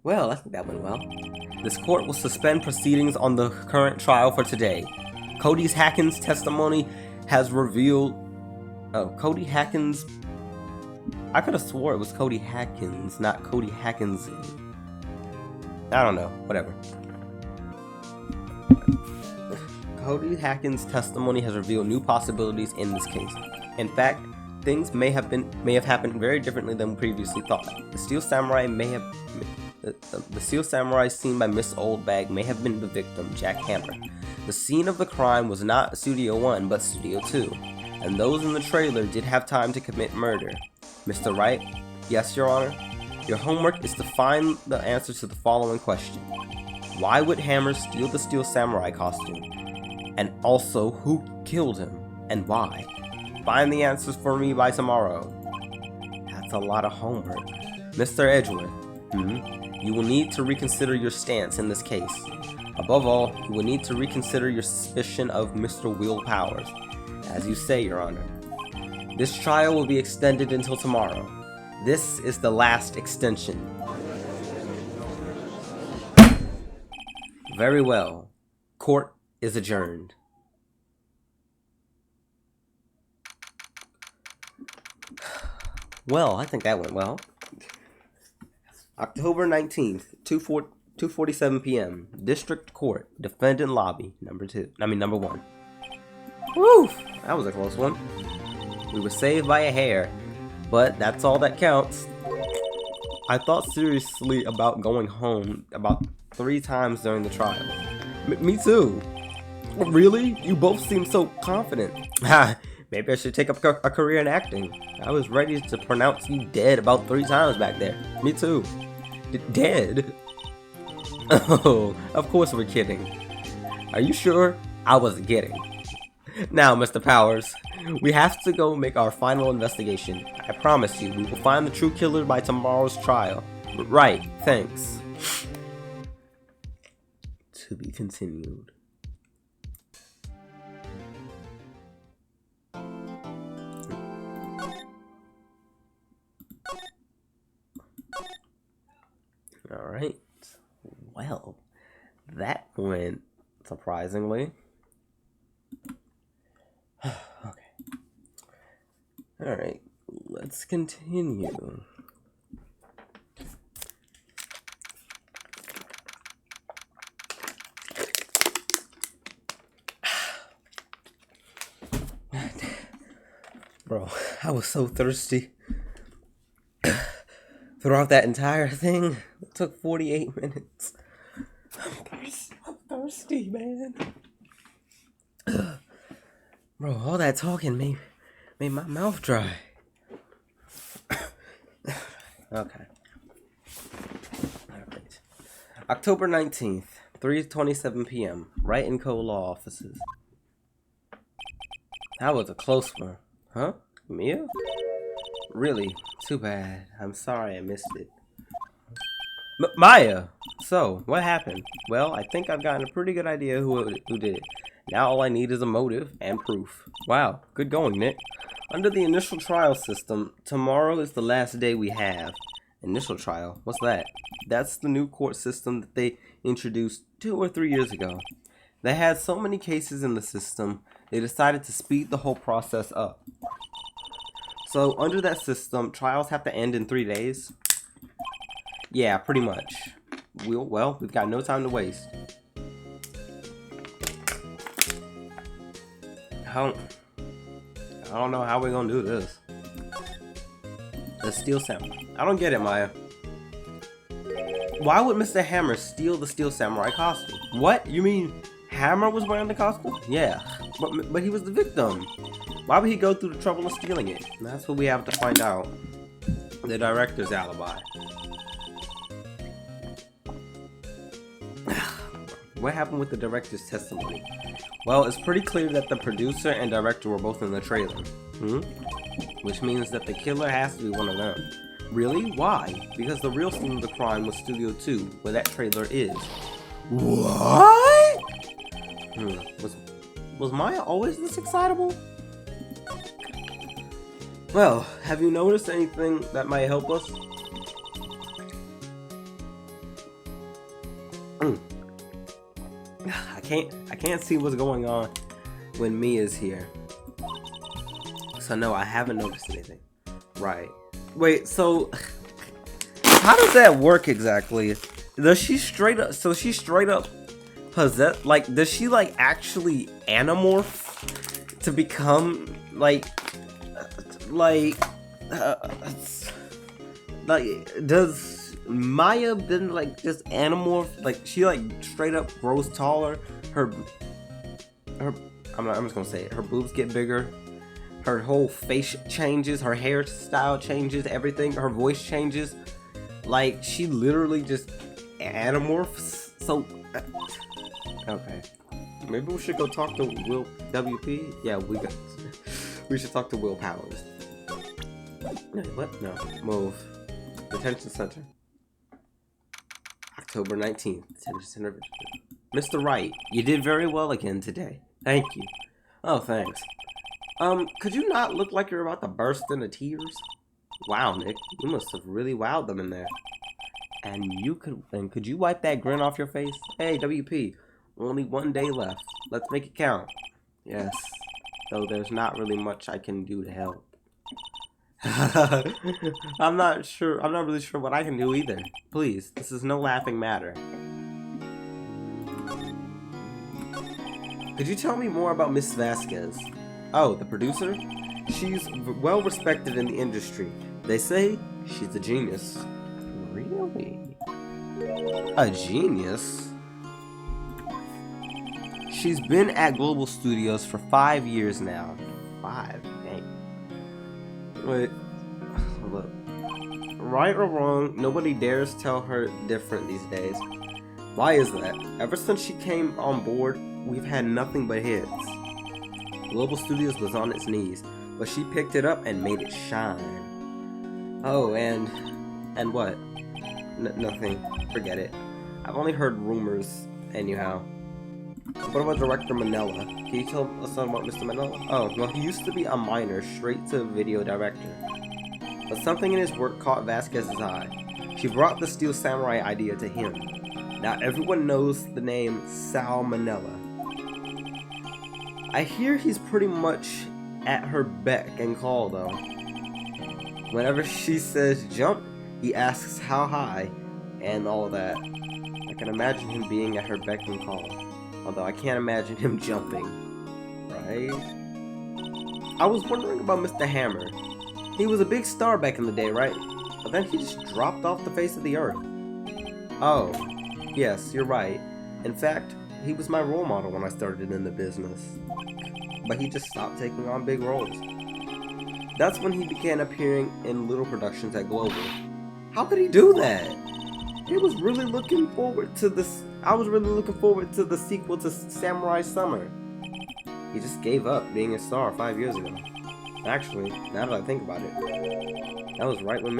Speaker 1: Well, I think that went well. This court will suspend proceedings on the current trial for today. Cody Hackins' testimony has revealed... Oh, Cody Hackins... I could have swore it was Cody Hackins, not Cody Hackins. I don't know. Whatever. Cody Hackins' testimony has revealed new possibilities in this case. In fact, things may have happened very differently than previously thought. The Steel Samurai seen by Miss Oldbag may have been the victim, Jack Hammer. The scene of the crime was not Studio 1, but Studio 2, and those in the trailer did have time to commit murder. Mr. Wright? Yes, Your Honor? Your homework is to find the answer to the following question. Why would Hammer steal the Steel Samurai costume? And also, who killed him? And why? Find the answers for me by tomorrow. That's a lot of homework. Mr. Edgeworth, you will need to reconsider your stance in this case. Above all, you will need to reconsider your suspicion of Mr. Will Powers. As you say, Your Honor. This trial will be extended until tomorrow. This is the last extension. Very well. Court is adjourned. Well, I think that went well. October 19th, 2:47 p.m. District Court, Defendant Lobby, number 1. Woo! That was a close one. We were saved by a hair, but that's all that counts. I thought seriously about going home about 3 times during the trial. Me too. Really? You both seem so confident. Maybe I should take up a career in acting. I was ready to pronounce you dead about 3 times back there. Me too. Dead? Oh, of course we're kidding. Are you sure? I wasn't kidding. Now, Mr. Powers, we have to go make our final investigation. I promise you, we will find the true killer by tomorrow's trial. Right, thanks. To be continued. Alright. Well, that went surprisingly. Okay. Alright, let's continue. Bro, I was so thirsty. Throughout that entire thing, it took 48 minutes. I'm thirsty, man. Bro, all that talking made my mouth dry. Okay. Alright. October 19th, 3:27 p.m. Wright & Co. Law Offices. That was a close one. Huh? Mia? Really? Too bad. I'm sorry I missed it. Maya! So, what happened? Well, I think I've gotten a pretty good idea who did it. Now all I need is a motive and proof. Wow, good going, Nick. Under the initial trial system, tomorrow is the last day we have. Initial trial? What's that? That's the new court system that they introduced 2 or 3 years ago. They had so many cases in the system, they decided to speed the whole process up. So, under that system, trials have to end in 3 days? Yeah, pretty much. Well, we've got no time to waste. I don't know how we're gonna do this. The Steel Samurai. I don't get it, Maya. Why would Mr. Hammer steal the Steel Samurai costume? What? You mean Hammer was wearing the costume? Yeah, but he was the victim. Why would he go through the trouble of stealing it? And that's what we have to find out. The director's alibi. What happened with the director's testimony? Well, it's pretty clear that the producer and director were both in the trailer. Which means that the killer has to be one of them. Really? Why? Because the real scene of the crime was Studio 2, where that trailer is. What? Was Maya always this excitable? Well, have you noticed anything that might help us? I can't see what's going on when Mia's here. So no, I haven't noticed anything. Right. Wait, so how does that work exactly? Does she straight up possess, like, does she like actually anamorph to become like does Maya then like just anamorph, like she like straight up grows taller, I'm just gonna say it, her boobs get bigger, her whole face changes, her hairstyle changes, everything, her voice changes, like she literally just anamorphs. So okay, maybe we should go talk to Will WP. Yeah, we should talk to Will Powers. What? No, move. Detention center. October 19th. Detention center. Mr. Wright, you did very well again today. Thank you. Oh, thanks. Could you not look like you're about to burst into tears? Wow, Nick, you must have really wowed them in there. And could you wipe that grin off your face? Hey, WP, only one day left. Let's make it count. Yes, though there's not really much I can do to help. I'm not really sure what I can do either. Please, this is no laughing matter. Could you tell me more about Miss Vasquez? Oh, the producer? She's well respected in the industry. They say she's a genius. Really? A genius? She's been at Global Studios for 5 years now. 5? Dang. Wait. Look. Right or wrong, nobody dares tell her different these days. Why is that? Ever since she came on board, we've had nothing but hits. Global Studios was on its knees, but she picked it up and made it shine. Oh, and what? Nothing. Forget it. I've only heard rumors, anyhow. What about Director Manella? Can you tell us something about Mr. Manella? Oh, well, he used to be a minor, straight-to-video director. But something in his work caught Vasquez's eye. She brought the Steel Samurai idea to him. Now everyone knows the name Sal Manella. I hear he's pretty much at her beck and call, though. Whenever she says jump, he asks how high, and all of that. I can imagine him being at her beck and call. Although I can't imagine him jumping. Right? I was wondering about Mr. Hammer. He was a big star back in the day, right? But then he just dropped off the face of the earth. Oh, yes, you're right. In fact, he was my role model when I started in the business. But he just stopped taking on big roles. That's when he began appearing in little productions at Global. How could he do that? I was really looking forward to the sequel to Samurai Summer. He just gave up being a star 5 years ago. Actually, now that I think about it, that was right when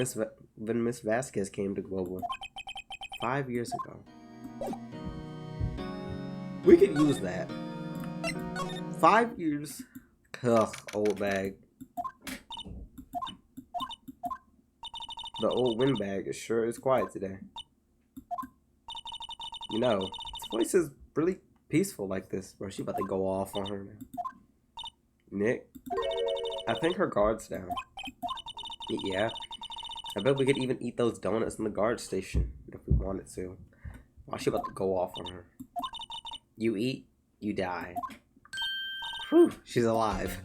Speaker 1: Miss Vasquez came to Global. 5 years ago. We could use that. 5 years. Ugh, old bag. The old windbag sure is quiet today. You know, this place is really peaceful like this. Or is she about to go off on her now? Nick? I think her guard's down. Yeah. I bet we could even eat those donuts in the guard station if we wanted to. Why is she about to go off on her? You eat, you die. Whew, she's alive.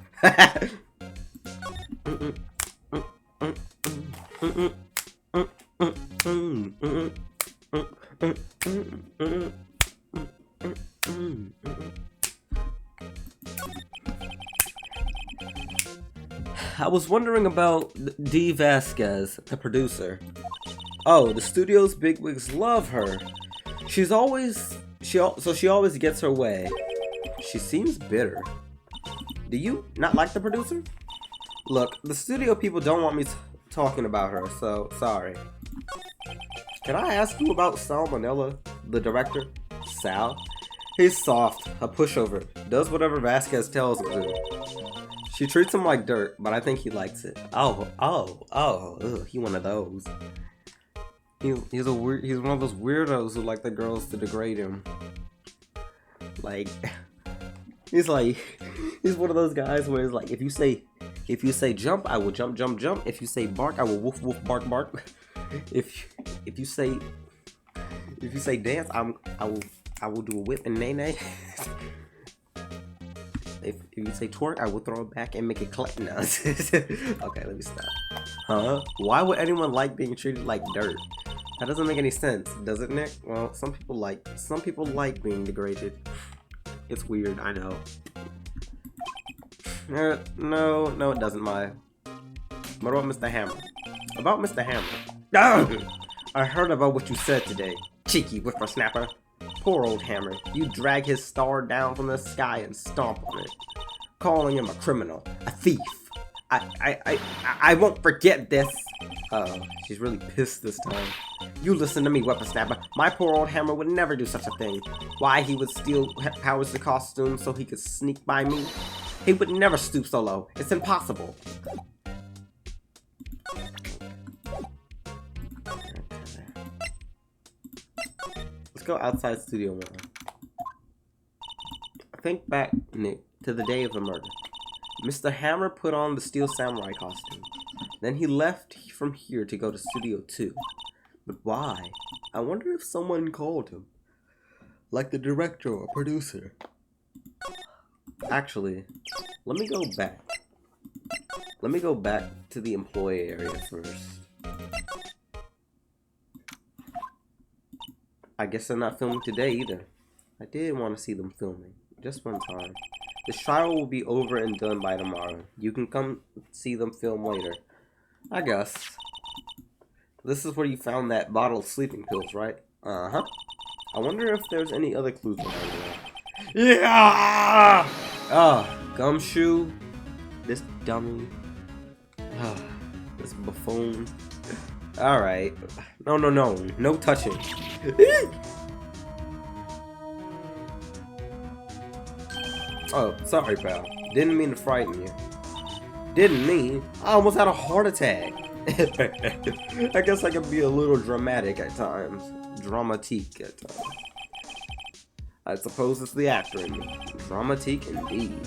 Speaker 1: I was wondering about Dee Vasquez, the producer. Oh, the studio's bigwigs love her. She's always So she always gets her way. She seems bitter. Do you not like the producer? Look, the studio people don't want me talking about her, so sorry. Can I ask you about Salmonella, the director? Sal? He's soft, a pushover, does whatever Vasquez tells him to. She treats him like dirt, but I think he likes it. Ugh, he one of those. He's one of those weirdos who like the girls to degrade him. Like, he's one of those guys where it's like, if you say jump, I will jump. If you say bark, I will woof bark. If you say dance, I will do a whip and nay. If you say twerk, I will throw it back and make it clap. No. Okay, let me stop. Huh? Why would anyone like being treated like dirt? That doesn't make any sense, does it, Nick? Well, some people like being degraded. It's weird, I know. No, it doesn't, Maya. What about Mr. Hammer? About Mr. Hammer. I heard about what you said today, cheeky whippersnapper. Poor old Hammer. You drag his star down from the sky and stomp on it, calling him a criminal, a thief. I won't forget this. Uh-oh, she's really pissed this time. You listen to me, whippersnapper. My poor old Hammer would never do such a thing. Why, he would steal Powers' costume so he could sneak by me? He would never stoop so low. It's impossible. Let's go outside studio one. Think back, Nick, to the day of the murder. Mr. Hammer put on the Steel Samurai costume. Then he left from here to go to Studio 2. But why? I wonder if someone called him. Like the director or producer. Actually, let me go back. Let me go back to the employee area first. I guess they're not filming today either. I did want to see them filming. Just one time. The trial will be over and done by tomorrow. You can come see them film later. I guess. This is where you found that bottle of sleeping pills, right? Uh-huh. I wonder if there's any other clues behind that. Yeah! Gumshoe. This dummy. This buffoon. Alright. No. No touching. Oh, sorry, pal. Didn't mean to frighten you. Didn't mean? I almost had a heart attack. I guess I can be a little dramatic at times. Dramatique at times. I suppose it's the actor in me. Dramatique indeed.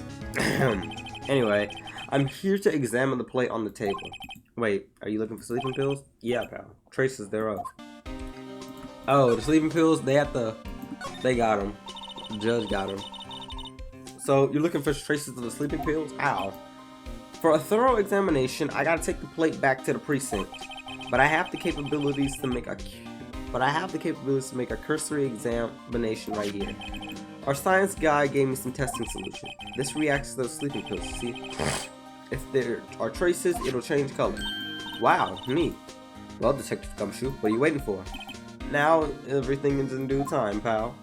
Speaker 1: Anyway, I'm here to examine the plate on the table. Wait, are you looking for sleeping pills? Yeah, pal. Traces thereof. Oh, the sleeping pills, they got them. The judge got them. So, you're looking for traces of the sleeping pills? Ow. For a thorough examination, I gotta take the plate back to the precinct. But I have the capabilities to make a cursory examination right here. Our science guy gave me some testing solution. This reacts to those sleeping pills, see? If there are traces, it'll change color. Wow, neat. Well, Detective Gumshoe, what are you waiting for? Now, everything is in due time, pal.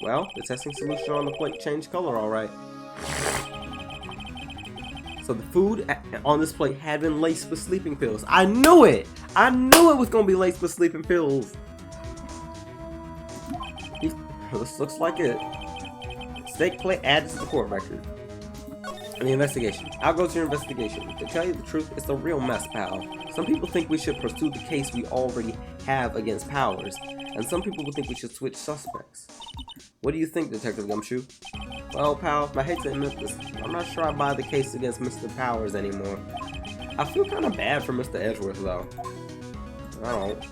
Speaker 1: Well, the testing solution on the plate changed color, alright. So the food on this plate had been laced with sleeping pills. I knew it! I knew it was gonna be laced with sleeping pills! This looks like it. Steak plate added to the court record. And the investigation. I'll go to your investigation. To tell you the truth, it's a real mess, pal. Some people think we should pursue the case we already have against Powers, and some people think we should switch suspects. What do you think, Detective Gumshoe? Well, pal, I hate to admit this, I'm not sure I buy the case against Mr. Powers anymore. I feel kind of bad for Mr. Edgeworth, though. I don't.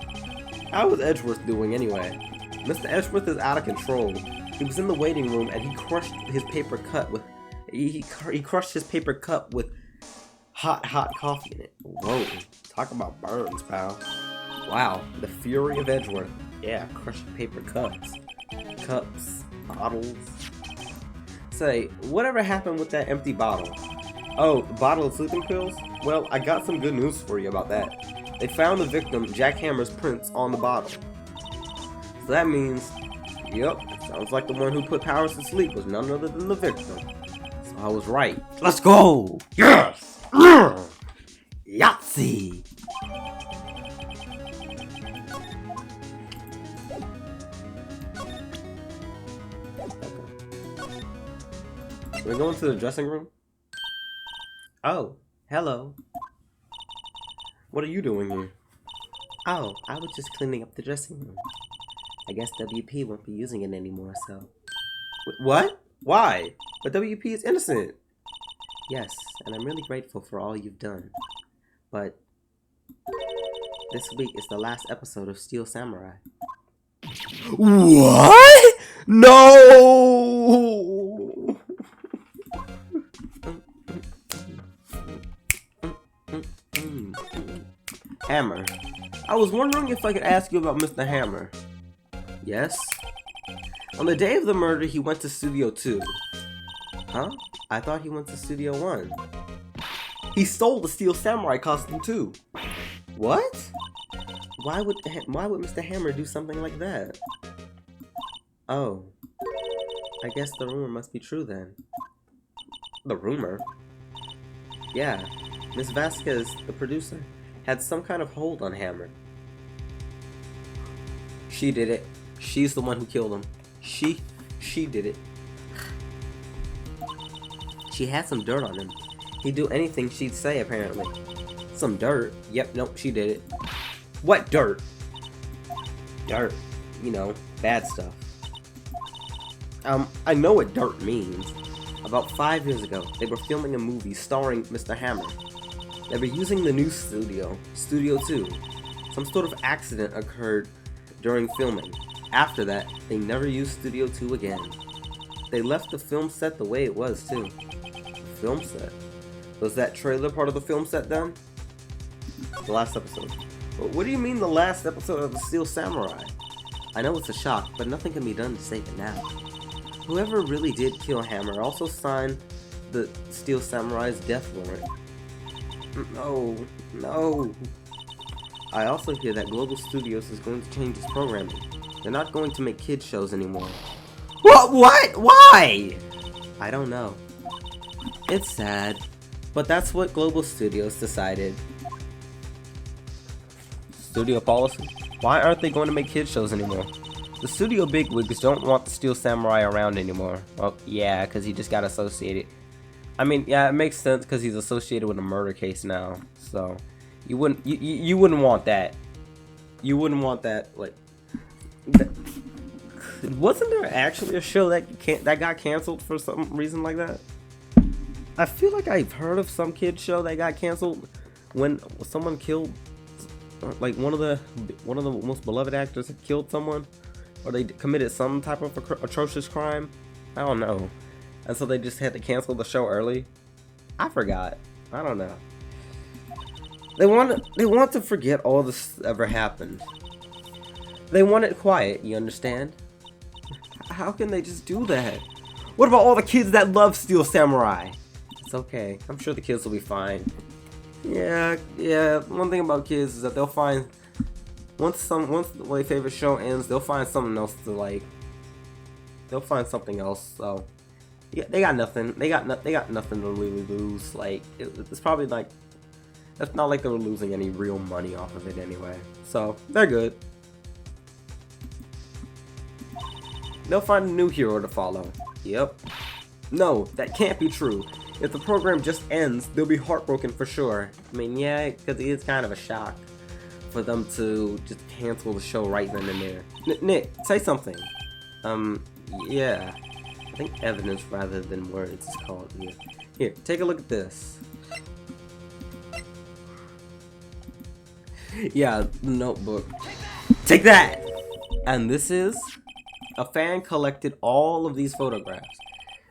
Speaker 1: How was Edgeworth doing anyway? Mr. Edgeworth is out of control. He was in the waiting room and he crushed his paper cup with he crushed his paper cup with hot coffee in it. Whoa, talk about burns, pal. Wow, the fury of Edgeworth. Yeah, crushed paper cups, bottles. Say, whatever happened with that empty bottle? Oh, the bottle of sleeping pills? Well, I got some good news for you about that. They found the victim, Jack Hammer's prints on the bottle. So that means, yep, sounds like the one who put Powers to sleep was none other than the victim. So I was right. Let's go! Yes! Yahtzee! We're going to the dressing room? Oh, hello. What are you doing here? Oh, I was just cleaning up the dressing room. I guess WP won't be using it anymore, so... What? Why? But WP is innocent. Yes, and I'm really grateful for all you've done. But... this week is the last episode of Steel Samurai. What? No! Hammer. I was wondering if I could ask you about Mr. Hammer. Yes? On the day of the murder, he went to Studio 2. Huh? I thought he went to Studio 1. He stole the Steel Samurai costume too. What? Why would Mr. Hammer do something like that? Oh. I guess the rumor must be true then. The rumor? Yeah. Miss Vasquez, the producer, had some kind of hold on Hammer. She did it. She's the one who killed him. She did it. She had some dirt on him. He'd do anything she'd say, apparently. Some dirt? Yep, nope, she did it. What dirt? Dirt. You know, bad stuff. I know what dirt means. About 5 years ago, they were filming a movie starring Mr. Hammer. They were using the new studio, Studio 2. Some sort of accident occurred during filming. After that, they never used Studio 2 again. They left the film set the way it was, too. The film set? Was that trailer part of the film set then? The last episode. What do you mean the last episode of the Steel Samurai? I know it's a shock, but nothing can be done to save it now. Whoever really did kill Hammer also signed the Steel Samurai's death warrant. No. I also hear that Global Studios is going to change its programming. They're not going to make kids shows anymore. What? Why? I don't know. It's sad, but that's what Global Studios decided. Studio policy? Why aren't they going to make kids shows anymore? The studio bigwigs don't want the Steel Samurai around anymore. Well, yeah, because he just got associated. I mean, yeah, it makes sense because he's associated with a murder case now. So, you wouldn't want that. You wouldn't want that. Like, wasn't there actually a show that got canceled for some reason like that? I feel like I've heard of some kid show that got canceled when someone killed, like one of the most beloved actors had killed someone, or they committed some type of atrocious crime. I don't know. And so they just had to cancel the show early. I forgot. I don't know. They want to forget all this ever happened. They want it quiet, you understand? How can they just do that? What about all the kids that love Steel Samurai? It's okay. I'm sure the kids will be fine. Yeah. One thing about kids is that they'll find once their favorite show ends, they'll find something else to like. They'll find something else. So yeah, they got nothing. They got nothing to really lose. Like it's probably like it's not like they were losing any real money off of it anyway. So they're good. They'll find a new hero to follow. Yep. No, that can't be true. If the program just ends, they'll be heartbroken for sure. I mean, yeah, because it is kind of a shock for them to just cancel the show right then and there. Nick, say something. Yeah. I think evidence rather than words is called here. Here, take a look at this. Yeah, notebook. Take that! And this is... a fan collected all of these photographs.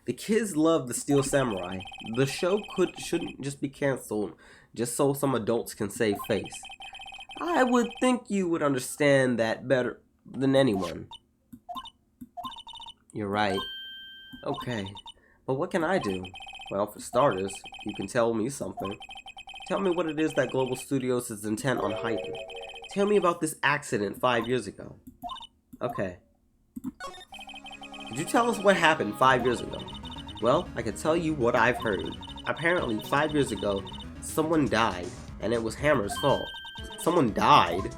Speaker 1: The kids love the Steel Samurai. The show shouldn't just be canceled just so some adults can save face. I would think you would understand that better than anyone. You're right. Okay, but what can I do? Well, for starters, you can tell me something. Tell me what it is that Global Studios is intent on hiding. Tell me about this accident 5 years ago. Okay. Could you tell us what happened 5 years ago? Well, I can tell you what I've heard. Apparently, 5 years ago, someone died, and it was Hammer's fault. Someone died?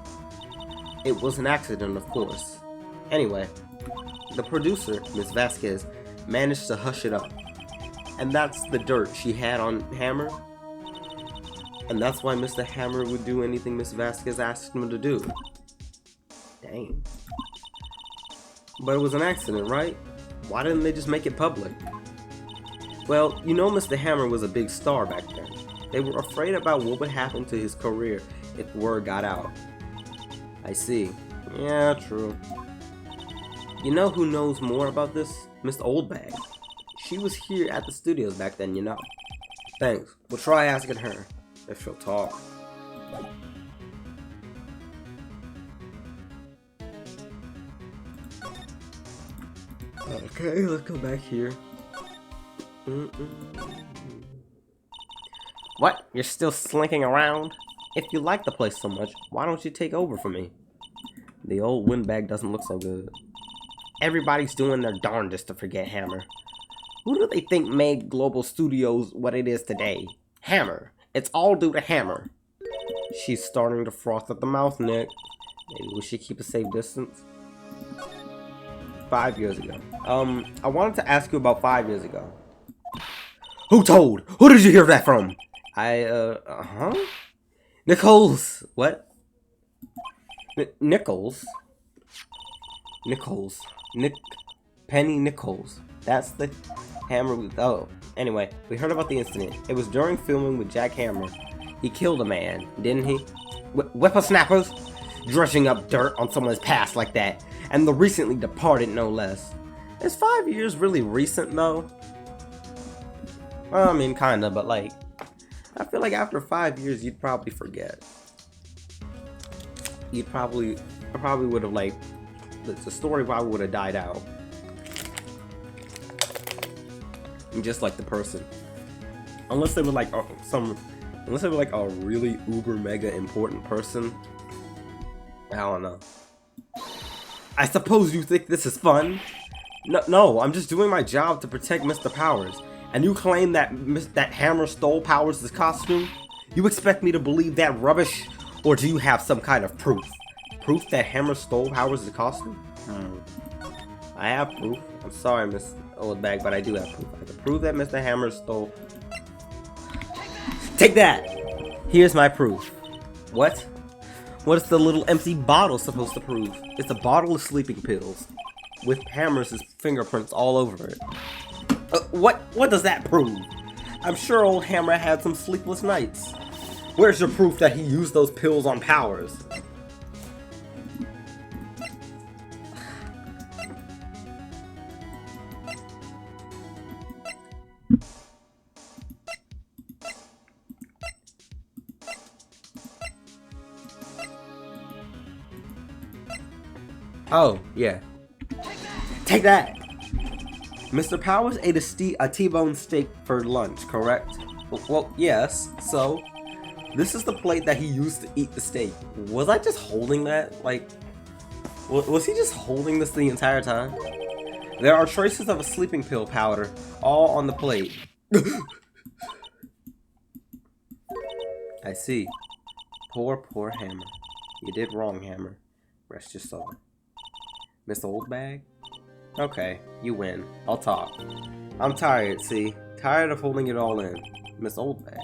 Speaker 1: It was an accident, of course. Anyway, the producer, Miss Vasquez, managed to hush it up. And that's the dirt she had on Hammer. And that's why Mr. Hammer would do anything Miss Vasquez asked him to do. Dang. But it was an accident, right? Why didn't they just make it public? Well, you know Mr. Hammer was a big star back then. They were afraid about what would happen to his career if word got out. I see. Yeah, true. You know who knows more about this? Miss Oldbag. She was here at the studios back then, you know. Thanks. We'll try asking her, if she'll talk. Okay, let's go back here. What? You're still slinking around? If you like the place so much, why don't you take over for me? The old windbag doesn't look so good. Everybody's doing their darndest to forget Hammer. Who do they think made Global Studios what it is today? Hammer. It's all due to Hammer. She's starting to froth at the mouth, Nick. Maybe we should keep a safe distance. 5 years ago. I wanted to ask you about 5 years ago. Who told? Who did you hear that from? Nichols. What? Nichols? Nichols. Penny Nichols. That's the Hammer with, oh. Anyway, we heard about the incident. It was during filming with Jack Hammer. He killed a man, didn't he? Whippersnappers? Dredging up dirt on someone's past like that. And the recently departed, no less. Is 5 years really recent, though? Well, I mean, kinda, but like, I feel like after 5 years, you'd probably forget. I probably would have, like, the story probably would have died out. Just like the person. Unless they were like unless they were like a really uber mega important person. I don't know. I suppose you think this is fun? No, I'm just doing my job to protect Mr. Powers. And you claim that that Hammer stole Powers' costume? You expect me to believe that rubbish? Or do you have some kind of proof? Proof that Hammer stole Powers' costume? I have proof. I'm sorry, Miss Oldbag, but I do have proof. I can prove that Mr. Hammer stole... Take that! Here's my proof. What? What is the little empty bottle supposed to prove? It's a bottle of sleeping pills. With Hammer's fingerprints all over it. What does that prove? I'm sure old Hammer had some sleepless nights. Where's your proof that he used those pills on Powers? Oh, yeah. Take that! Mr. Powers ate a T-bone steak for lunch, correct? Well, yes, so... This is the plate that he used to eat the steak. Was I just holding that? Like... Was he just holding this the entire time? There are traces of a sleeping pill powder all on the plate. I see. Poor Hammer. You did wrong, Hammer. Rest your soul. Miss Oldbag? Okay, you win. I'll talk. I'm tired, see? Tired of holding it all in. Miss Oldbag.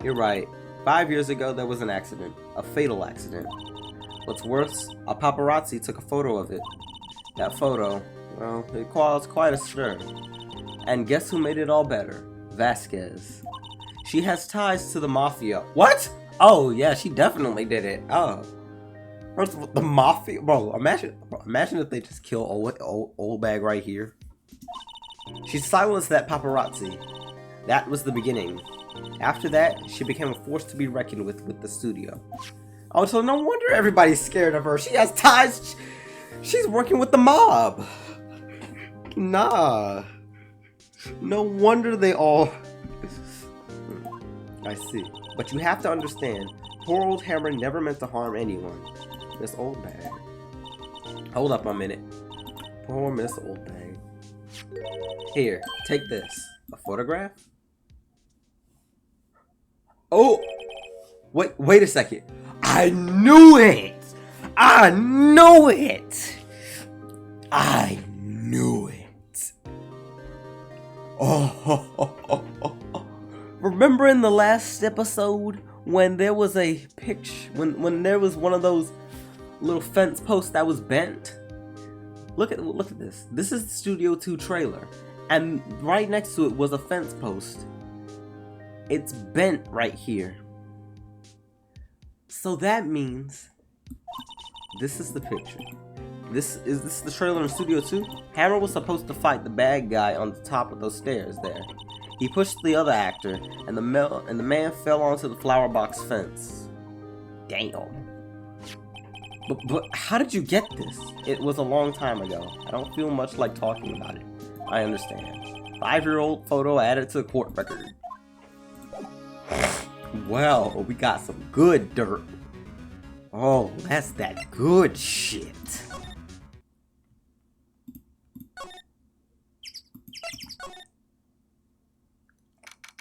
Speaker 1: You're right. 5 years ago, there was an accident. A fatal accident. What's worse, a paparazzi took a photo of it. That photo, well, it caused quite a stir. And guess who made it all better? Vasquez. She has ties to the mafia. What? Oh, yeah, she definitely did it. Oh. First of all, the mafia, bro. Imagine if they just kill Oldbag right here. She silenced that paparazzi. That was the beginning. After that, she became a force to be reckoned with the studio. Oh, so no wonder everybody's scared of her. She has ties. She's working with the mob. Nah. No wonder they all. I see. But you have to understand, poor old Hammer never meant to harm anyone. This Oldbag. Hold up a minute. Poor Miss Oldbag. Here, take this. A photograph? Oh! Wait a second. I knew it! I knew it! I knew it. Oh, remember in the last episode when there was a picture, when there was one of those little fence posts that was bent? Look at this. This is the Studio 2 trailer, and right next to it was a fence post. It's bent right here. So that means this is the picture. This is the trailer in Studio 2. Hammer was supposed to fight the bad guy on the top of those stairs there. He pushed the other actor, and the man fell onto the flower box fence. Damn. But how did you get this? It was a long time ago. I don't feel much like talking about it. I understand. 5-year-old photo added to the court record. Well, we got some good dirt. Oh, that's that good shit.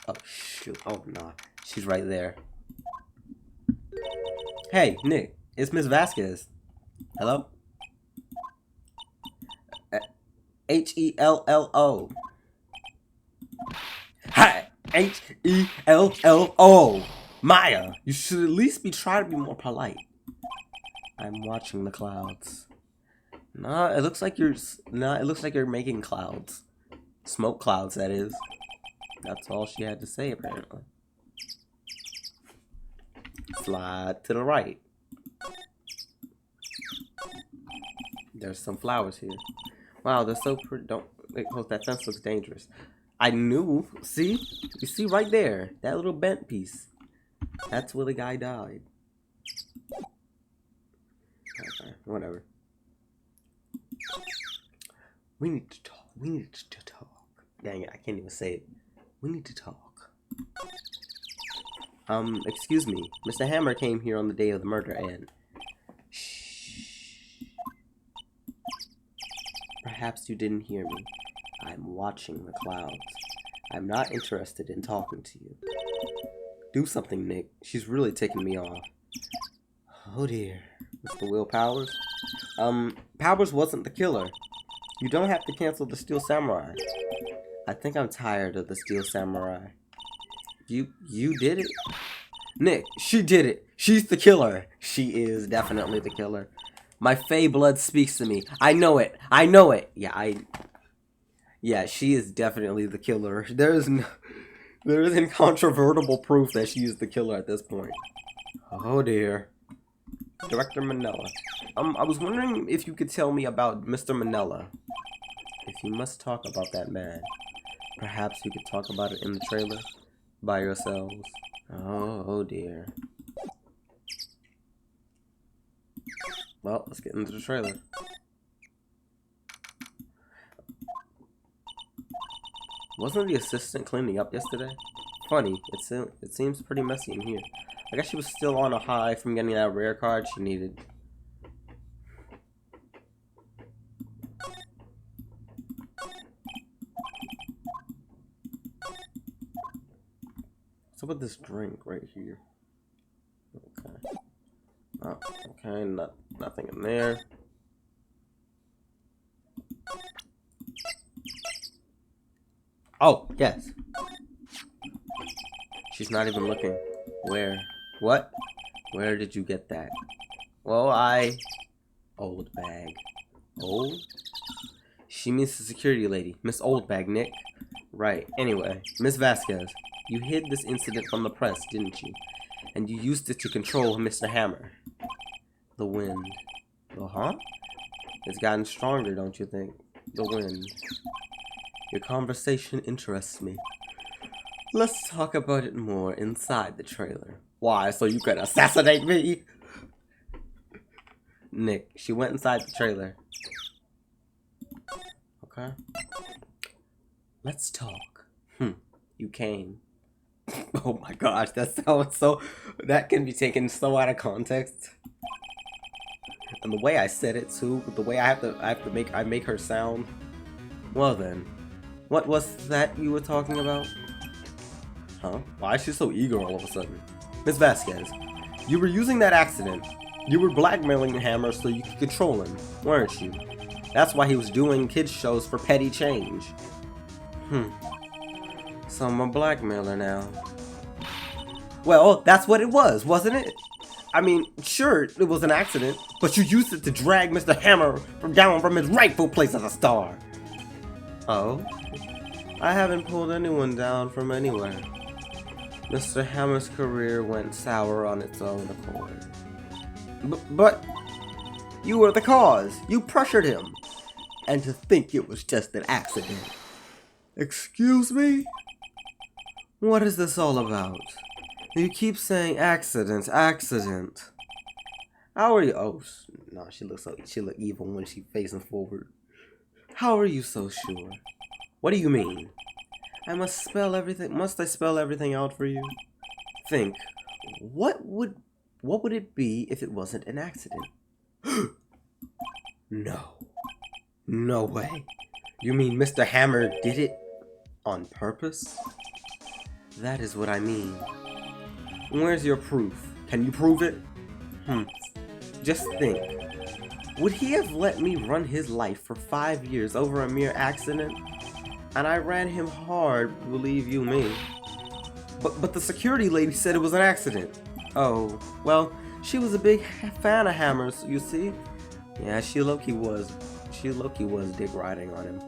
Speaker 1: Oh, shoot. Oh, no. She's right there. Hey, Nick. It's Miss Vasquez. Hello? H-E-L-L-O. Hi! H-E-L-L-O. Maya, you should at least be trying to be more polite. I'm watching the clouds. Nah, it looks like you're making clouds. Smoke clouds, that is. That's all she had to say, apparently. Slide to the right. There's some flowers here. Wow, they're so pretty. Don't close that fence. Looks dangerous. I knew. See? You see right there, that little bent piece. That's where the guy died. Okay, whatever. We need to talk. We need to talk. Dang it, I can't even say it. We need to talk. Excuse me. Mr. Hammer came here on the day of the murder and... Shh. Perhaps you didn't hear me. I'm watching the clouds. I'm not interested in talking to you. Do something, Nick. She's really taking me off. Oh dear. Mr. Will Powers? Powers wasn't the killer. You don't have to cancel the Steel Samurai. I think I'm tired of the Steel Samurai. You did it? Nick, she did it. She's the killer. She is definitely the killer. My Fey blood speaks to me. I know it. I know it. Yeah, she is definitely the killer. There is incontrovertible proof that she is the killer at this point. Oh dear. Director Manella. I was wondering if you could tell me about Mr. Manella. If you must talk about that man, perhaps you could talk about it in the trailer by yourselves. Oh dear. Well, let's get into the trailer. Wasn't the assistant cleaning up yesterday? Funny, it seems pretty messy in here. I guess she was still on a high from getting that rare card she needed. What's up with this drink right here? Okay. Oh, okay, nothing in there. Oh, yes. She's not even looking. Where? What? Where did you get that? Well, Old bag. Old? She means the security lady. Miss Oldbag, Nick. Right. Anyway, Miss Vasquez, you hid this incident from the press, didn't you? And you used it to control Mr. Hammer. The wind. Huh? It's gotten stronger, don't you think? The wind. Your conversation interests me. Let's talk about it more inside the trailer. Why? So you can assassinate me? Nick, she went inside the trailer. Okay. Let's talk. You came. Oh my gosh, that sounds so... That can be taken so out of context. And the way I said it too, the way I make her sound. Well then, what was that you were talking about? Huh? Why is she so eager all of a sudden? Miss Vasquez, you were using that accident. You were blackmailing Hammer so you could control him, weren't you? That's why he was doing kids shows for petty change. So I'm a blackmailer now. Well, that's what it was, wasn't it? I mean, sure, it was an accident, but you used it to drag Mr. Hammer down from his rightful place as a star. Oh? I haven't pulled anyone down from anywhere. Mr. Hammer's career went sour on its own accord. But you were the cause. You pressured him. And to think it was just an accident. Excuse me? What is this all about? You keep saying accident, accident. How are you? Oh, no, she look evil when she facing forward. How are you so sure? What do you mean? Must I spell everything out for you? Think. What would it be if it wasn't an accident? No. No way. You mean Mr. Hammer did it on purpose? That is what I mean. Where's your proof? Can you prove it? Just think. Would he have let me run his life for 5 years over a mere accident? And I ran him hard, believe you me. But the security lady said it was an accident. Oh, well, she was a big fan of Hammer's, you see? Yeah, she low-key was dick riding on him.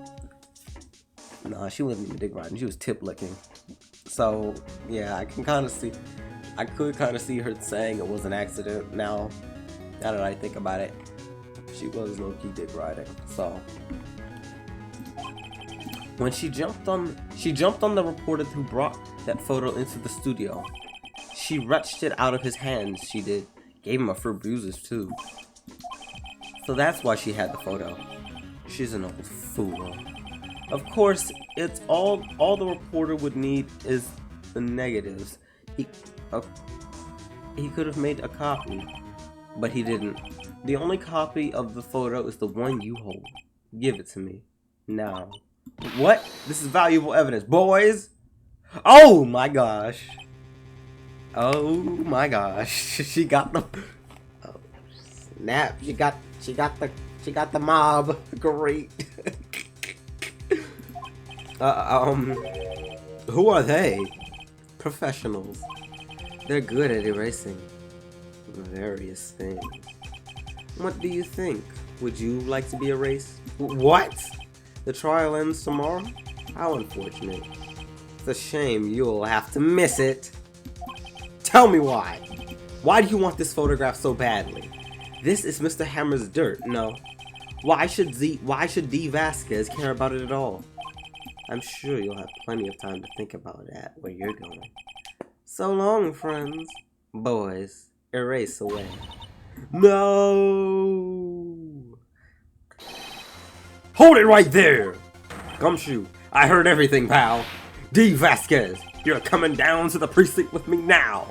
Speaker 1: Nah, she wasn't even dick riding, she was tip licking. So, yeah, I could kind of see her saying it was an accident now that I think about it. She was low-key dick riding, so. When she jumped on the reporter who brought that photo into the studio. She wrenched it out of his hands, she did. Gave him a few bruises too. So that's why she had the photo. She's an old fool. Of course, it's all the reporter would need is the negatives. He could have made a copy, but he didn't. The only copy of the photo is the one you hold. Give it to me. Now. What? This is valuable evidence. Boys! Oh my gosh. Oh my gosh. She got the... Oh, snap. She got the mob. Great. Who are they? Professionals. They're good at erasing various things. What do you think? Would you like to be erased? What? The trial ends tomorrow? How unfortunate. It's a shame you'll have to miss it. Tell me why. Why do you want this photograph so badly? This is Mr. Hammer's dirt, no. Why should D. Vasquez care about it at all? I'm sure you'll have plenty of time to think about that where you're going. So long, friends. Boys, erase away. No! Hold it right there! Gumshoe, I heard everything, pal. D. Vasquez, you're coming down to the precinct with me now.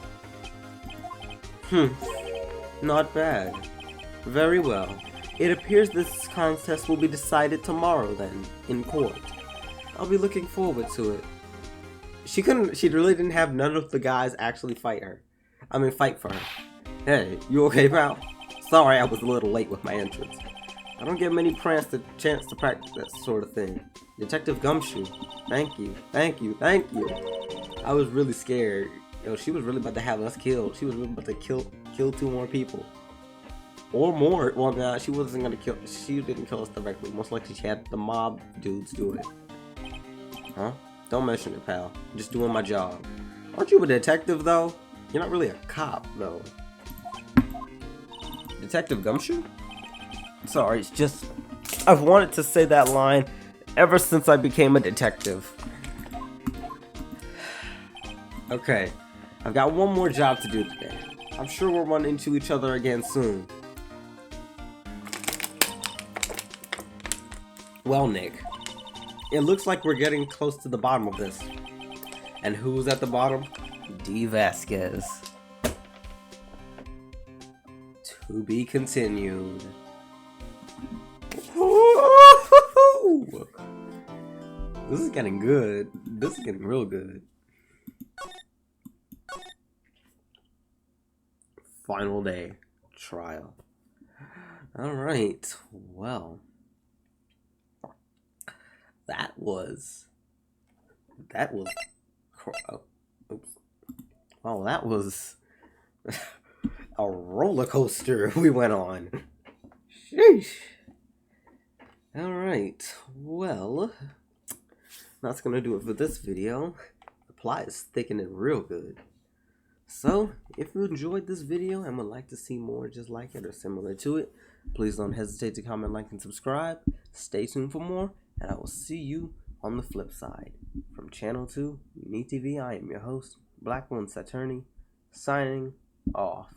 Speaker 1: Not bad. Very well. It appears this contest will be decided tomorrow then, in court. I'll be looking forward to it. She really didn't have none of the guys actually fight for her. Hey, you okay, pal? Sorry I was a little late with my entrance. I don't get many chance to practice that sort of thing. Detective Gumshoe, thank you. I was really scared. Yo, she was really about to have us killed. She was really about to kill 2 more people. Or more. Well, nah, she wasn't gonna kill. She didn't kill us directly. Most likely she had the mob dudes do it. Huh? Don't mention it, pal. I'm just doing my job. Aren't you a detective, though? You're not really a cop, though. Detective Gumshoe? Sorry, it's just... I've wanted to say that line ever since I became a detective. Okay, I've got one more job to do today. I'm sure we'll run into each other again soon. Well, Nick, it looks like we're getting close to the bottom of this. And who's at the bottom? D. Vasquez. To be continued. This is getting good. This is getting real good. Final day. Trial. Alright. Well. That was... Oh, oops. Oh, that was... a roller coaster we went on. Sheesh. Alright. Well... that's gonna do it for this video. The plot is thickening real good. So, if you enjoyed this video and would like to see more just like it or similar to it, please don't hesitate to comment, like, and subscribe. Stay tuned for more, and I will see you on the flip side. From Channel 2, Unique TV, I am your host, Black One Saturni, signing off.